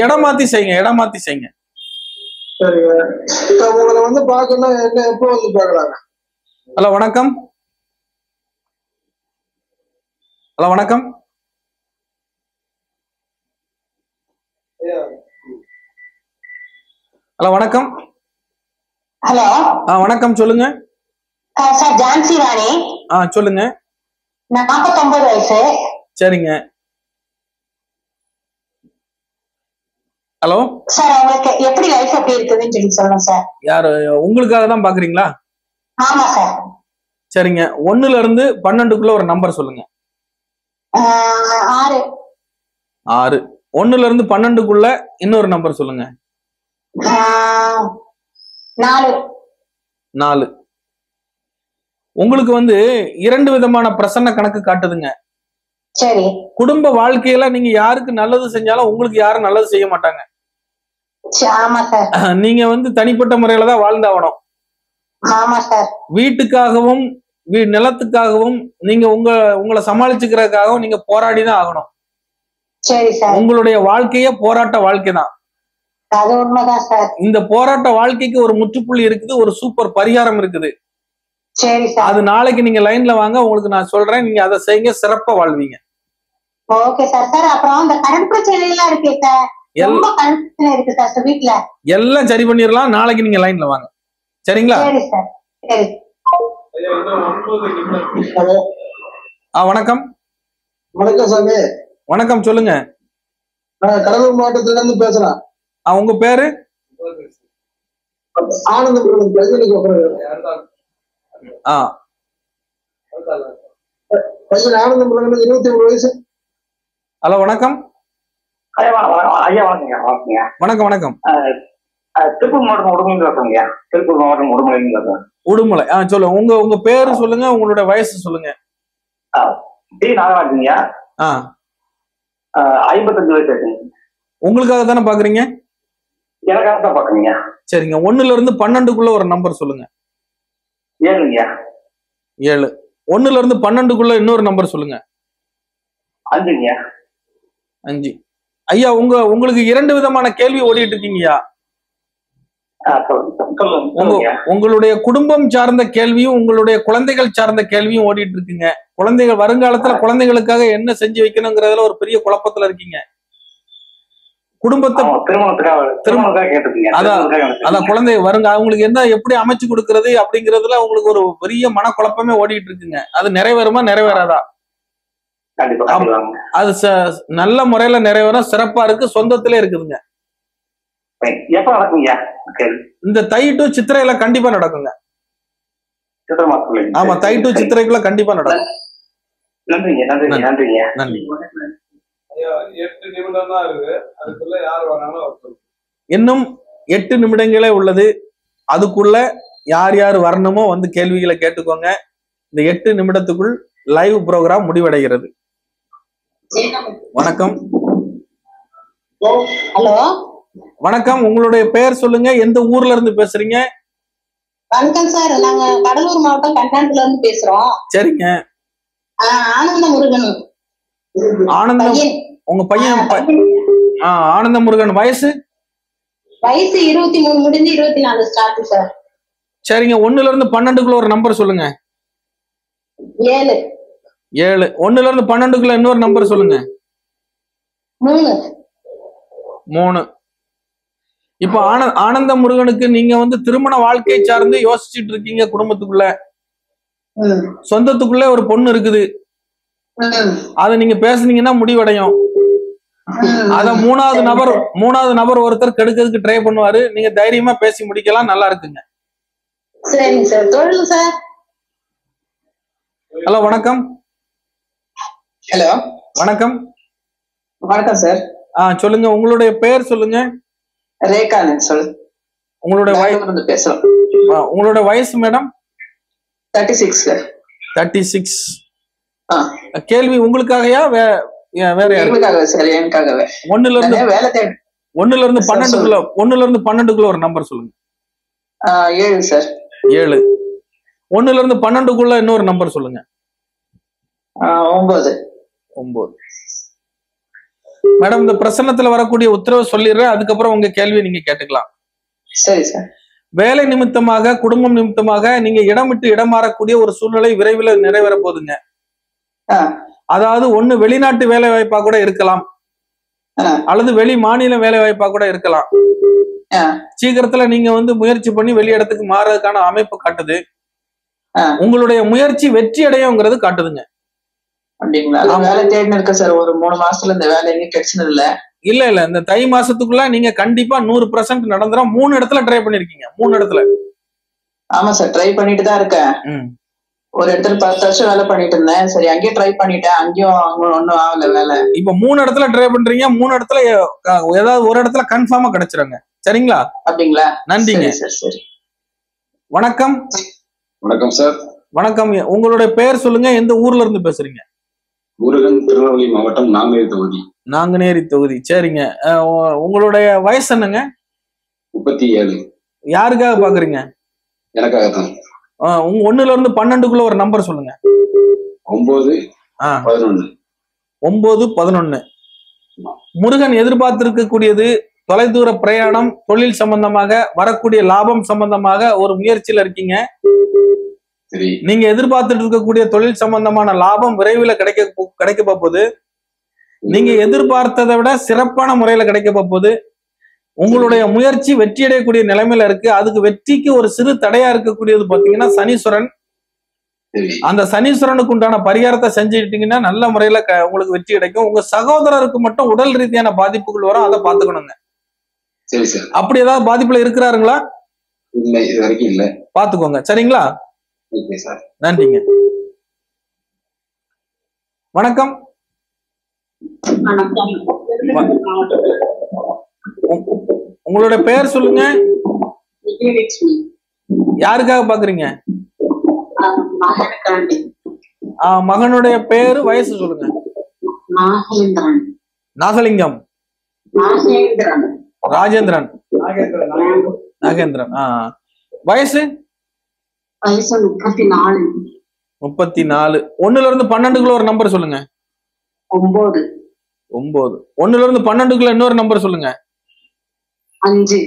இடம் மாத்தி செய்யுங்க. இடம் மாத்தி செய்யுங்க. சரிங்க. உங்களை பாக்கணும். என்ன எப்போ பாக்கலாங்க? ஹலோ வணக்கம். ஹலோ வணக்கம். ஹலோ வணக்கம். ஹலோ வணக்கம், சொல்லுங்க. சார், ஜான்சி ராணி. சொல்லுங்க. 49 வயசு. சரிங்க. ஹலோ சார், உங்களுக்கு எப்படி லைஃப் எப்படி இருக்குதுன்னு சொல்லி சொல்லணும் சார். யாரு உங்களுக்காக தான் பாக்குறீங்களா? ஆமா சார். சரிங்க, 1ல இருந்து 12க்குள்ள ஒரு நம்பர் சொல்லுங்க. 6. 6. 1ல இருந்து 12க்குள்ள இன்னொரு நம்பர் சொல்லுங்க. 4. 4. உங்களுக்கு வந்து 2 விதமான பிரசன்ன கணக்கு காட்டுதுங்க. சரி. குடும்ப வாழ்க்கையில நீங்க யாருக்கு நல்லது செஞ்சாலும் உங்களுக்கு யாரும் நல்லது செய்ய மாட்டாங்க. ஆமா சார். நீங்க வந்து தனிப்பட்ட முறையில தான் வாழ்ந்தாகணும். ஆமா சார். வீட்டுக்காகவும் நிலத்துக்காகவும் நீங்க உங்களை சமாளிச்சுக்கிறதுக்காகவும் நீங்க போராடி தான் ஆகணும். சரி சார். உங்களுடைய வாழ்க்கையே போராட்ட வாழ்க்கை தான். அது உண்மைதான் சார். இந்த போராட்ட வாழ்க்கைக்கு ஒரு முற்றுப்புள்ளி இருக்குது, ஒரு சூப்பர் பரிகாரம் இருக்குது. சரி சார். அது நாளைக்கு நீங்க லைன்ல வாங்க, உங்களுக்கு நான் சொல்றேன். நீங்க அதை செய்யுங்க, சிறப்பா வாழ்வீங்க. Okay sir. சார் அப்புறம் இந்த கரண்ட் பிரச்சனை எல்லாம் இருக்கு சார். ரொம்ப கரண்ட் பிரச்சனை இருக்கு சார் வீட்டுல. எல்லாம் சரி பண்ணிடலாம், நாளைக்கு நீங்க லைன்ல வாங்க. சரிங்களா? சரி சார். சரி. ஹலோ. வணக்கம். வணக்கம் சாமி. வணக்கம், சொல்லுங்க. கடலூர் மாவட்டத்துல இருந்து பேசுறேன். உங்க பேரு? ஆனந்தபுரம். பையன் ஆனந்தபுரம், 23 வயசு. ஹலோ, வணக்கம். ஐயா வணக்கங்க. வணக்கம் வணக்கம். திருப்பூர் மாவட்டம் உடுமலைன்னு பேசுறேங்க. திருப்பூர் மாவட்டம் உடுமலைன்னு பேசுறேன். உடுமலை. சொல்லுங்க, உங்க பேரு சொல்லுங்க, உங்களுடைய வயசு சொல்லுங்க. டி நாகராஜுங்க. 55 வயசு இருக்குங்க. உங்களுக்காக தானே பாக்குறீங்க? எனக்காக தான் பாக்குறீங்க. சரிங்க, 1ல இருந்து 12க்குள்ள ஒரு நம்பர் சொல்லுங்க. 7ங்க. 7. 1ல இருந்து 12க்குள்ள இன்னொரு நம்பர் சொல்லுங்க. 5ங்க. 5. ஐயா, உங்களுக்கு 2 விதமான கேள்வி ஓடிட்டு இருக்கீங்கய்யா. உங்களுடைய குடும்பம் சார்ந்த கேள்வியும் உங்களுடைய குழந்தைகள் சார்ந்த கேள்வியும் ஓடிட்டு இருக்குங்க. குழந்தைகள் வருங்காலத்துல குழந்தைகளுக்காக என்ன செஞ்சு வைக்கணுங்கிறதுல ஒரு பெரிய குழப்பத்துல இருக்கீங்க. குடும்பத்தை அதான் குழந்தை வருங்க அவங்களுக்கு என்ன எப்படி அமைச்சு கொடுக்கறது அப்படிங்கறதுல உங்களுக்கு ஒரு பெரிய மனக்குழப்பமே ஓடிட்டு இருக்குங்க. அது நிறைவேறுமா நிறைவேறாதா? அது நல்ல முறையில நிறைவேறும், சிறப்பா இருக்கு, சொந்தத்திலே இருக்குதுங்க. இந்த தை டு சித்திரையில கண்டிப்பா நடக்குங்க. ஆமா, தை டு சித்திரைக்குள்ள கண்டிப்பா நடக்கும். நன்றிங்க. நன்றி. 8 நிமிடம் தான் இருக்கு. அதுக்குள்ள யார் வராங்களோ இன்னும் 8 நிமிடங்களே உள்ளது. அதுக்குள்ள யார் யார் வரணுமோ வந்து கேள்விகளை கேட்டுக்கோங்க. இந்த 8 நிமிடத்துக்குள் லைவ் ப்ரோக்ராம் முடிவடைகிறது. வணக்கம். ஹலோ. வணக்கம், உங்களுடைய பெயர் சொல்லுங்க, எந்த ஊர்ல இருந்து பேசுறீங்க? வணக்கம் சார், நாங்க கடலூர் மாவட்டம் கண்டாண்டுல இருந்து பேசுறோம். சரிங்க. ஆனந்த முருகன். ஆனந்தம். உங்க பையன் ஆனந்த முருகன் வயசு? வயசு 23 முடிஞ்சு 24 ஸ்டார்ட் சார். சரிங்க, 1ல இருந்து 12க்குள்ள ஒரு நம்பர் சொல்லுங்க. 7. 7. 1ல இருந்து 12க்குள்ள இன்னொரு நம்பர் சொல்லுங்க. 3. 3. இப்ப ஆனந்த முருகனுக்கு நீங்க வந்து திருமண வாழ்க்கை சார்ந்து யோசிச்சுட்டு இருக்கீங்க. குடும்பத்துக்குள்ள சொந்தத்துக்குள்ள ஒரு பொண்ணு இருக்குது. அத நீங்க பேசுனீங்கன்னா முடிவடையும். அத மூணாவது நபர் ஒருத்தர் கெடுக்கிறதுக்கு ட்ரை பண்ணுவாரு. நீங்க தைரியமா பேசி முடிக்கலாம், நல்லா இருக்குங்க. சரிங்க சார். சொல்லுங்க சார். ஹலோ, வணக்கம். ஹலோ, வணக்கம். வணக்கம் சார். சொல்லுங்க, உங்களுடைய பெயர் சொல்லுங்க. ரேகா. உங்களுடைய வயசு பேசுறோம். உங்களுடைய வயசு மேடம்? 36 சார். 36. கேள்வி உங்களுக்காகயா வேற யாருக்காக சார்? எனக்காகவே. 1ல இருந்து வேலை தேடு. 1ல இருந்து 12க்குள்ள ஒரு நம்பர் சொல்லுங்க. 7 சார். 7. 1ல இருந்து 12க்குள்ள இன்னொரு நம்பர் சொல்லுங்க. 9. 9. மேடம், இந்த பிரசன்னத்துல வரக்கூடிய உத்தரவு சொல்லிடுறேன், அதுக்கப்புறம் உங்க கேள்வி நீங்க கேட்டுக்கலாம். சரி சார். வேலை நிமித்தமாக, குடும்பம் நிமித்தமாக நீங்க இடம் விட்டு இடம் மாறக்கூடிய ஒரு சூழ்நிலை விரைவில் நிறைவேற போகுதுங்க. அதாவது ஒண்ணு வெளிநாட்டு வேலை வாய்ப்பா கூட இருக்கலாம், அல்லது வெளி மாநில வேலை வாய்ப்பா கூட இருக்கலாம். சீக்கிரத்துல நீங்க வந்து முயற்சி பண்ணி வெளி இடத்துக்கு மாறதுக்கான அமைப்பு காட்டுது. உங்களுடைய முயற்சி வெற்றி அடையுங்கிறது காட்டுதுங்க. அப்படிங்களா? வேலை தேடினு இருக்க சார். ஒரு 3 மாசத்துல இந்த வேலை எங்க கிடைச்சது இல்ல. இல்ல இல்ல இந்த தை மாசத்துக்குள்ள நீங்க கண்டிப்பா 100% நடந்துரும். 3 இடத்துல ட்ரை பண்ணிருக்கீங்க. 3 இடத்துல. ஆமா சார், ட்ரை பண்ணிட்டு தான் இருக்கேன். ஒரு இடத்துல 10 வருஷம் வேலை பண்ணிட்டு இருந்தேன். சரி, அங்கேயும் ட்ரை பண்ணிட்டேன், அங்கேயும் ஒன்னும் ஆகல வேலை. இப்ப 3 இடத்துல ட்ரை பண்றீங்க. 3 இடத்துல ஏதாவது ஒரு இடத்துல கன்ஃபார்மா கிடைச்சிருங்க. சரிங்களா? அப்படிங்களா? நன்றிங்க. சரி. வணக்கம். வணக்கம் சார். வணக்கம். உங்களுடைய பெயர் சொல்லுங்க, எந்த ஊர்ல இருந்து பேசுறீங்க? முருகன், திருநெல்வேலி மாவட்டம் நாங்குநேரி தொகுதி. நாங்குநேரி தொகுதி. சரிங்க. உங்களுடைய வயசு என்னங்க? 37. யாருக்காக பாக்குறீங்க? எனக்காக தான். 1ல இருந்து 12க்குள்ள ஒரு நம்பர் சொல்லுங்க. 9, 11. 9, 11. முருகன் எதிர்பார்த்திருக்கக்கூடியது தொலைதூர பிரயாணம், தொழில் சம்பந்தமாக, வரக்கூடிய லாபம் சம்பந்தமாக ஒரு முயற்சியில இருக்கீங்க. நீங்க எதிர்பார்த்துட்டு இருக்கக்கூடிய தொழில் சம்பந்தமான லாபம் விரைவில் கிடைக்க போகுது. நீங்க எதிர்பார்த்ததை விட சிறப்பான முறையில கிடைக்க போகுது. உங்களுடைய முயற்சி வெற்றி அடையக்கூடிய நிலைமையில இருக்கு. அதுக்கு வெற்றிக்கு ஒரு சிறு தடையா இருக்கக்கூடியது பாத்தீங்கன்னா சனீஸ்வரன். அந்த சனீஸ்வரனுக்கு உண்டான பரிகாரத்தை செஞ்சுக்கிட்டீங்கன்னா நல்ல முறையில உங்களுக்கு வெற்றி கிடைக்கும். உங்க சகோதரருக்கு மட்டும் உடல் ரீதியான பாதிப்புகள் வரும், அதை பாத்துக்கணுங்க. சரி சார். அப்படி ஏதாவது பாதிப்புல இருக்கிறாருங்களா? இல்ல, இது வரைக்கும் இல்ல. பாத்துக்கோங்க. சரிங்களா? Okay sir. நன்றிங்க. வணக்கம். உங்களோட பெயர் சொல்லுங்க. யாருக்காக பாக்குறீங்க? மகனுடைய பேரு, வயசு சொல்லுங்க. நாகலிங்கம். ராஜேந்திரன். நாகேந்திரன். வயசு 34. 1ல இருந்து 12க்குள்ள ஒரு நம்பர் சொல்லுங்க. 9. 1ல இருந்து 12க்குள்ள இன்னொரு நம்பர் சொல்லுங்க. 5.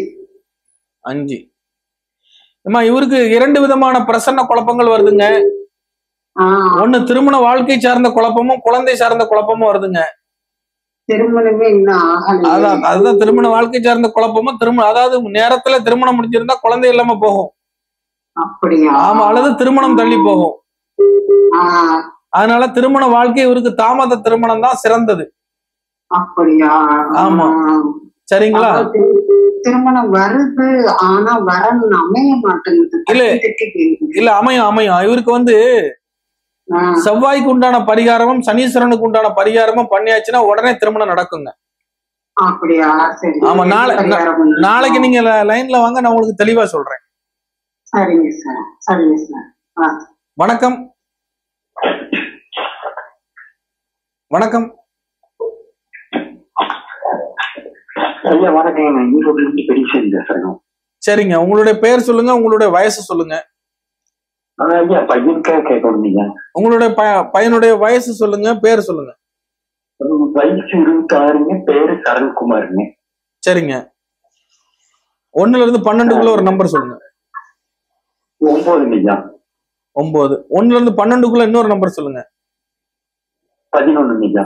அம்மா, இவருக்கு 2 விதமான பிரசன்ன குழப்பங்கள் வருதுங்க. ஒண்ணு திருமண வாழ்க்கை சார்ந்த குழப்பமும் குழந்தை சார்ந்த குழப்பமும் வருதுங்க. திருமணமே இன்னும் அதுதான் திருமண வாழ்க்கை சார்ந்த குழப்பமும் அதாவது நேரத்துல திருமணம் முடிஞ்சிருந்தா குழந்தை இல்லாம போகும். அப்படியா? ஆமா, அல்லது திருமணம் தள்ளி போகும். அதனால திருமண வாழ்க்கை இவருக்கு தாமத திருமணம் தான் சிறந்தது. அப்படியா? ஆமா. சரிங்களா? திருமணம் வருது, ஆனா வரணும் அமைய மாட்டேங்குது. இல்ல, அமையும். இவருக்கு செவ்வாய்க்கு உண்டான பரிகாரமும் சனீஸ்வரனுக்கு உண்டான பரிகாரமும் பண்ணியாச்சுன்னா உடனே திருமணம் நடக்குங்க. அப்படியா? சரி. ஆமா, நாளைக்கு நீங்க லைன்ல வாங்க, நான் உங்களுக்கு தெளிவா சொல்றேன். சரிங்க சார். சரிங்க சார். வணக்கம். வணக்கம். ஐயா வணக்கம். சரிங்க, உங்களுடைய பெயர் சொல்லுங்க, உங்களுடைய வயசு சொல்லுங்க. உங்களுடைய பையனுடைய வயசு சொல்லுங்க, பேர் சொல்லுங்க. வயசு 26, பேரு சரண்குமாருங்க. சரிங்க. 1ல இருந்து 12க்குள்ள ஒரு நம்பர் சொல்லுங்க. 9. 1ல இருந்து 12க்குள்ள இன்னொரு நம்பர் சொல்லுங்க. 11.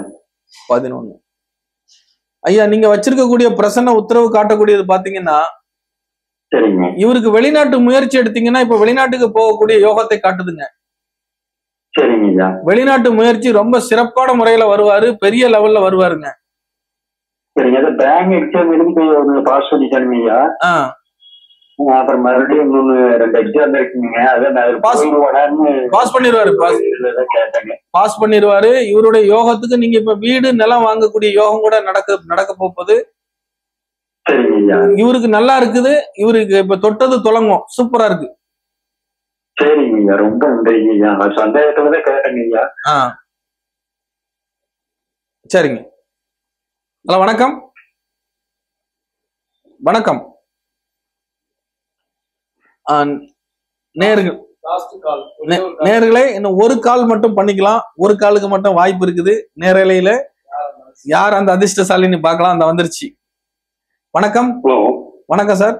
11. ஐயா, நீங்க வச்சிருக்கக்கூடிய பிரசன்ன உத்தரவு காட்டக்கூடியது பாத்தீங்கன்னா, இவருக்கு வெளிநாட்டு முயற்சி எடுத்தீங்கன்னா இப்ப வெளிநாட்டுக்கு போகக்கூடிய யோகத்தை காட்டுதுங்க. வெளிநாட்டு முயற்சி ரொம்ப சிறப்பான முறையில வருவாரு, பெரிய லெவல்ல வருவாருங்க. பேங்க் எக்ஸாம் எழுதி பாஸ் பண்ணிட்டானுங்க. அப்புறம் மறுபடியும் 2 எக்ஸாம் இருக்குங்க. பாஸ் பண்ணிடுவாரு. இவருடைய யோகத்துக்கு நீங்க இப்ப வீடு நிலம் வாங்கக்கூடிய யோகம் கூட நடக்க போகுது. இவருக்கு நல்லா இருக்குது. இவருக்கு இப்ப தொட்டது தொடங்கும். சூப்பரா இருக்கு. சரிங்க, ரொம்ப நன்றிங்க. சந்தேகத்துலதான் கேட்டேங்க. சரிங்க. ஹலோ, வணக்கம். வணக்கம். நேர்களே, இன்னும் ஒரு கால் மட்டும் பண்ணிக்கலாம். ஒரு காலுக்கு மட்டும் வாய்ப்பு இருக்குது. நேரலையில யார் அந்த அதிர்ஷ்டசாலின்னு பார்க்கலாம். அந்த வந்துருச்சு. வணக்கம். வணக்கம் சார்.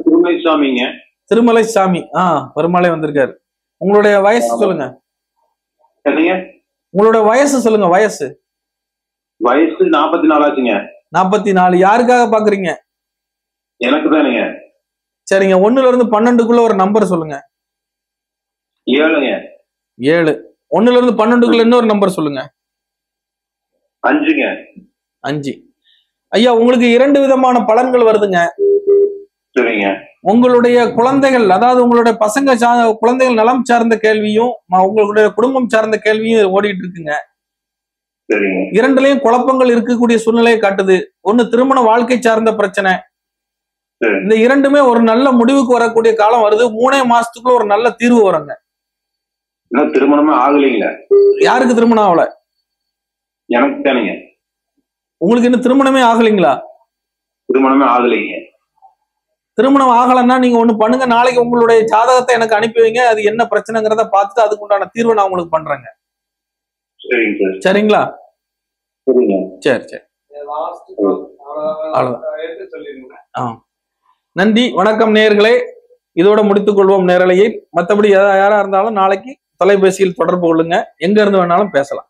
திருமலை சாமிங்க. திருமலை சாமி. பெருமாளே வந்திருக்காரு. உங்களுடைய வயசு சொல்லுங்க. உங்களோட வயசு சொல்லுங்க. வயசு 44 ஆச்சுங்க. 44. யாருக்காக பாக்குறீங்க? எனக்கு தானுங்க. சரிங்க. 1ல இருந்து 12க்குள்ள ஒரு நம்பர் சொல்லுங்க. 7ங்க. 7. 1ல இருந்து 12க்குள்ள இன்னொரு நம்பர் சொல்லுங்க. 5ங்க. 5. ஐயா, உங்களுக்கு 2 விதமான பலன்கள் வருதுங்க. சரிங்க. உங்களுடைய குழந்தைகள், அதாவது உங்களுடைய பசங்க குழந்தைகள் நலம் சார்ந்த கேள்வியும் உங்களுடைய குடும்பம் சார்ந்த கேள்வியும் ஓடிட்டு இருக்குங்க. சரிங்க. 2லயும் குழப்பங்கள் இருக்கக்கூடிய சூழ்நிலையை காட்டுது. ஒண்ணு திருமண வாழ்க்கை சார்ந்த பிரச்சனை. இந்த 2மே ஒரு நல்ல முடிவுக்கு வரக்கூடிய காலம் வருது. 3 மாசத்துக்குள்ள ஒரு நல்ல தீர்வு வருங்க. இன்னும் திருமணமே ஆகலைங்களா? யாருக்கு திருமணம் ஆகல? எனக்கு தானுங்க. உங்களுக்கு இன்னும் திருமணமே ஆகலைங்களா? திருமணமே ஆகலைங்க. திருமணம் ஆகலன்னா நீங்க ஒண்ணு பண்ணுங்க. நாளைக்கு உங்களுடைய ஜாதகத்தை எனக்கு அனுப்பி வைங்க. அது என்ன பிரச்சனைங்கிறத பார்த்துட்டு அதுக்கு உண்டான தீர்வை நான் உங்களுக்கு பண்றேங்க. சரிங்களா? சரி சரி. நன்றி, வணக்கம் நேயர்களே. இதோட முடித்துக் கொள்வோம் நேரலையை. மற்றபடி யாரா இருந்தாலும் நாளைக்கு தொலைபேசியில் தொடர்பு கொள்ளுங்க. எங்க இருந்து வேணாலும் பேசலாம்.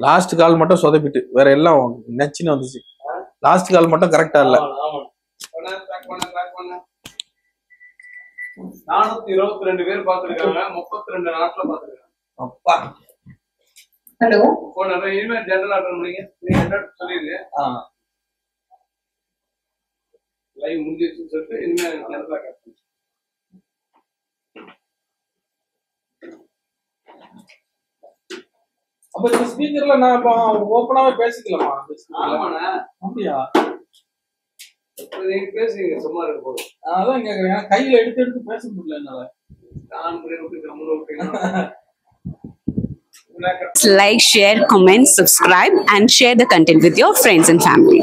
லாஸ்ட் கால் மட்டும் சொதப்பிட்டு வேற எல்லாம் நச்சுன்னு வந்துச்சு. லாஸ்ட் கால் மட்டும் கரெக்டா இல்ல. 422 பேர் பாத்துருக்காங்க. 32 நாட்டுல பாத்துருக்காங்க. ஹலோ, இனிமேல் ஜெனரல் அட்டன் பண்ணீங்க. நீங்க சொல்லிருங்க. லைவ் முடிஞ்சிருச்சுன்னு சொல்லிட்டு இனிமேல் ஜெனரலா கட். அப்ப இந்த ஸ்பீக்கர்ல நான் ஓபனாவே பேசிக்கலாமா? ஆமாண்ணா. அப்படியா? நீங்க பேசுறீங்க, சும்மா இருக்க போது. அதான் கேக்குறேன். கையில எடுத்து பேச முடியல என்னால. Like, share, comment, subscribe, and share the content with your friends and family.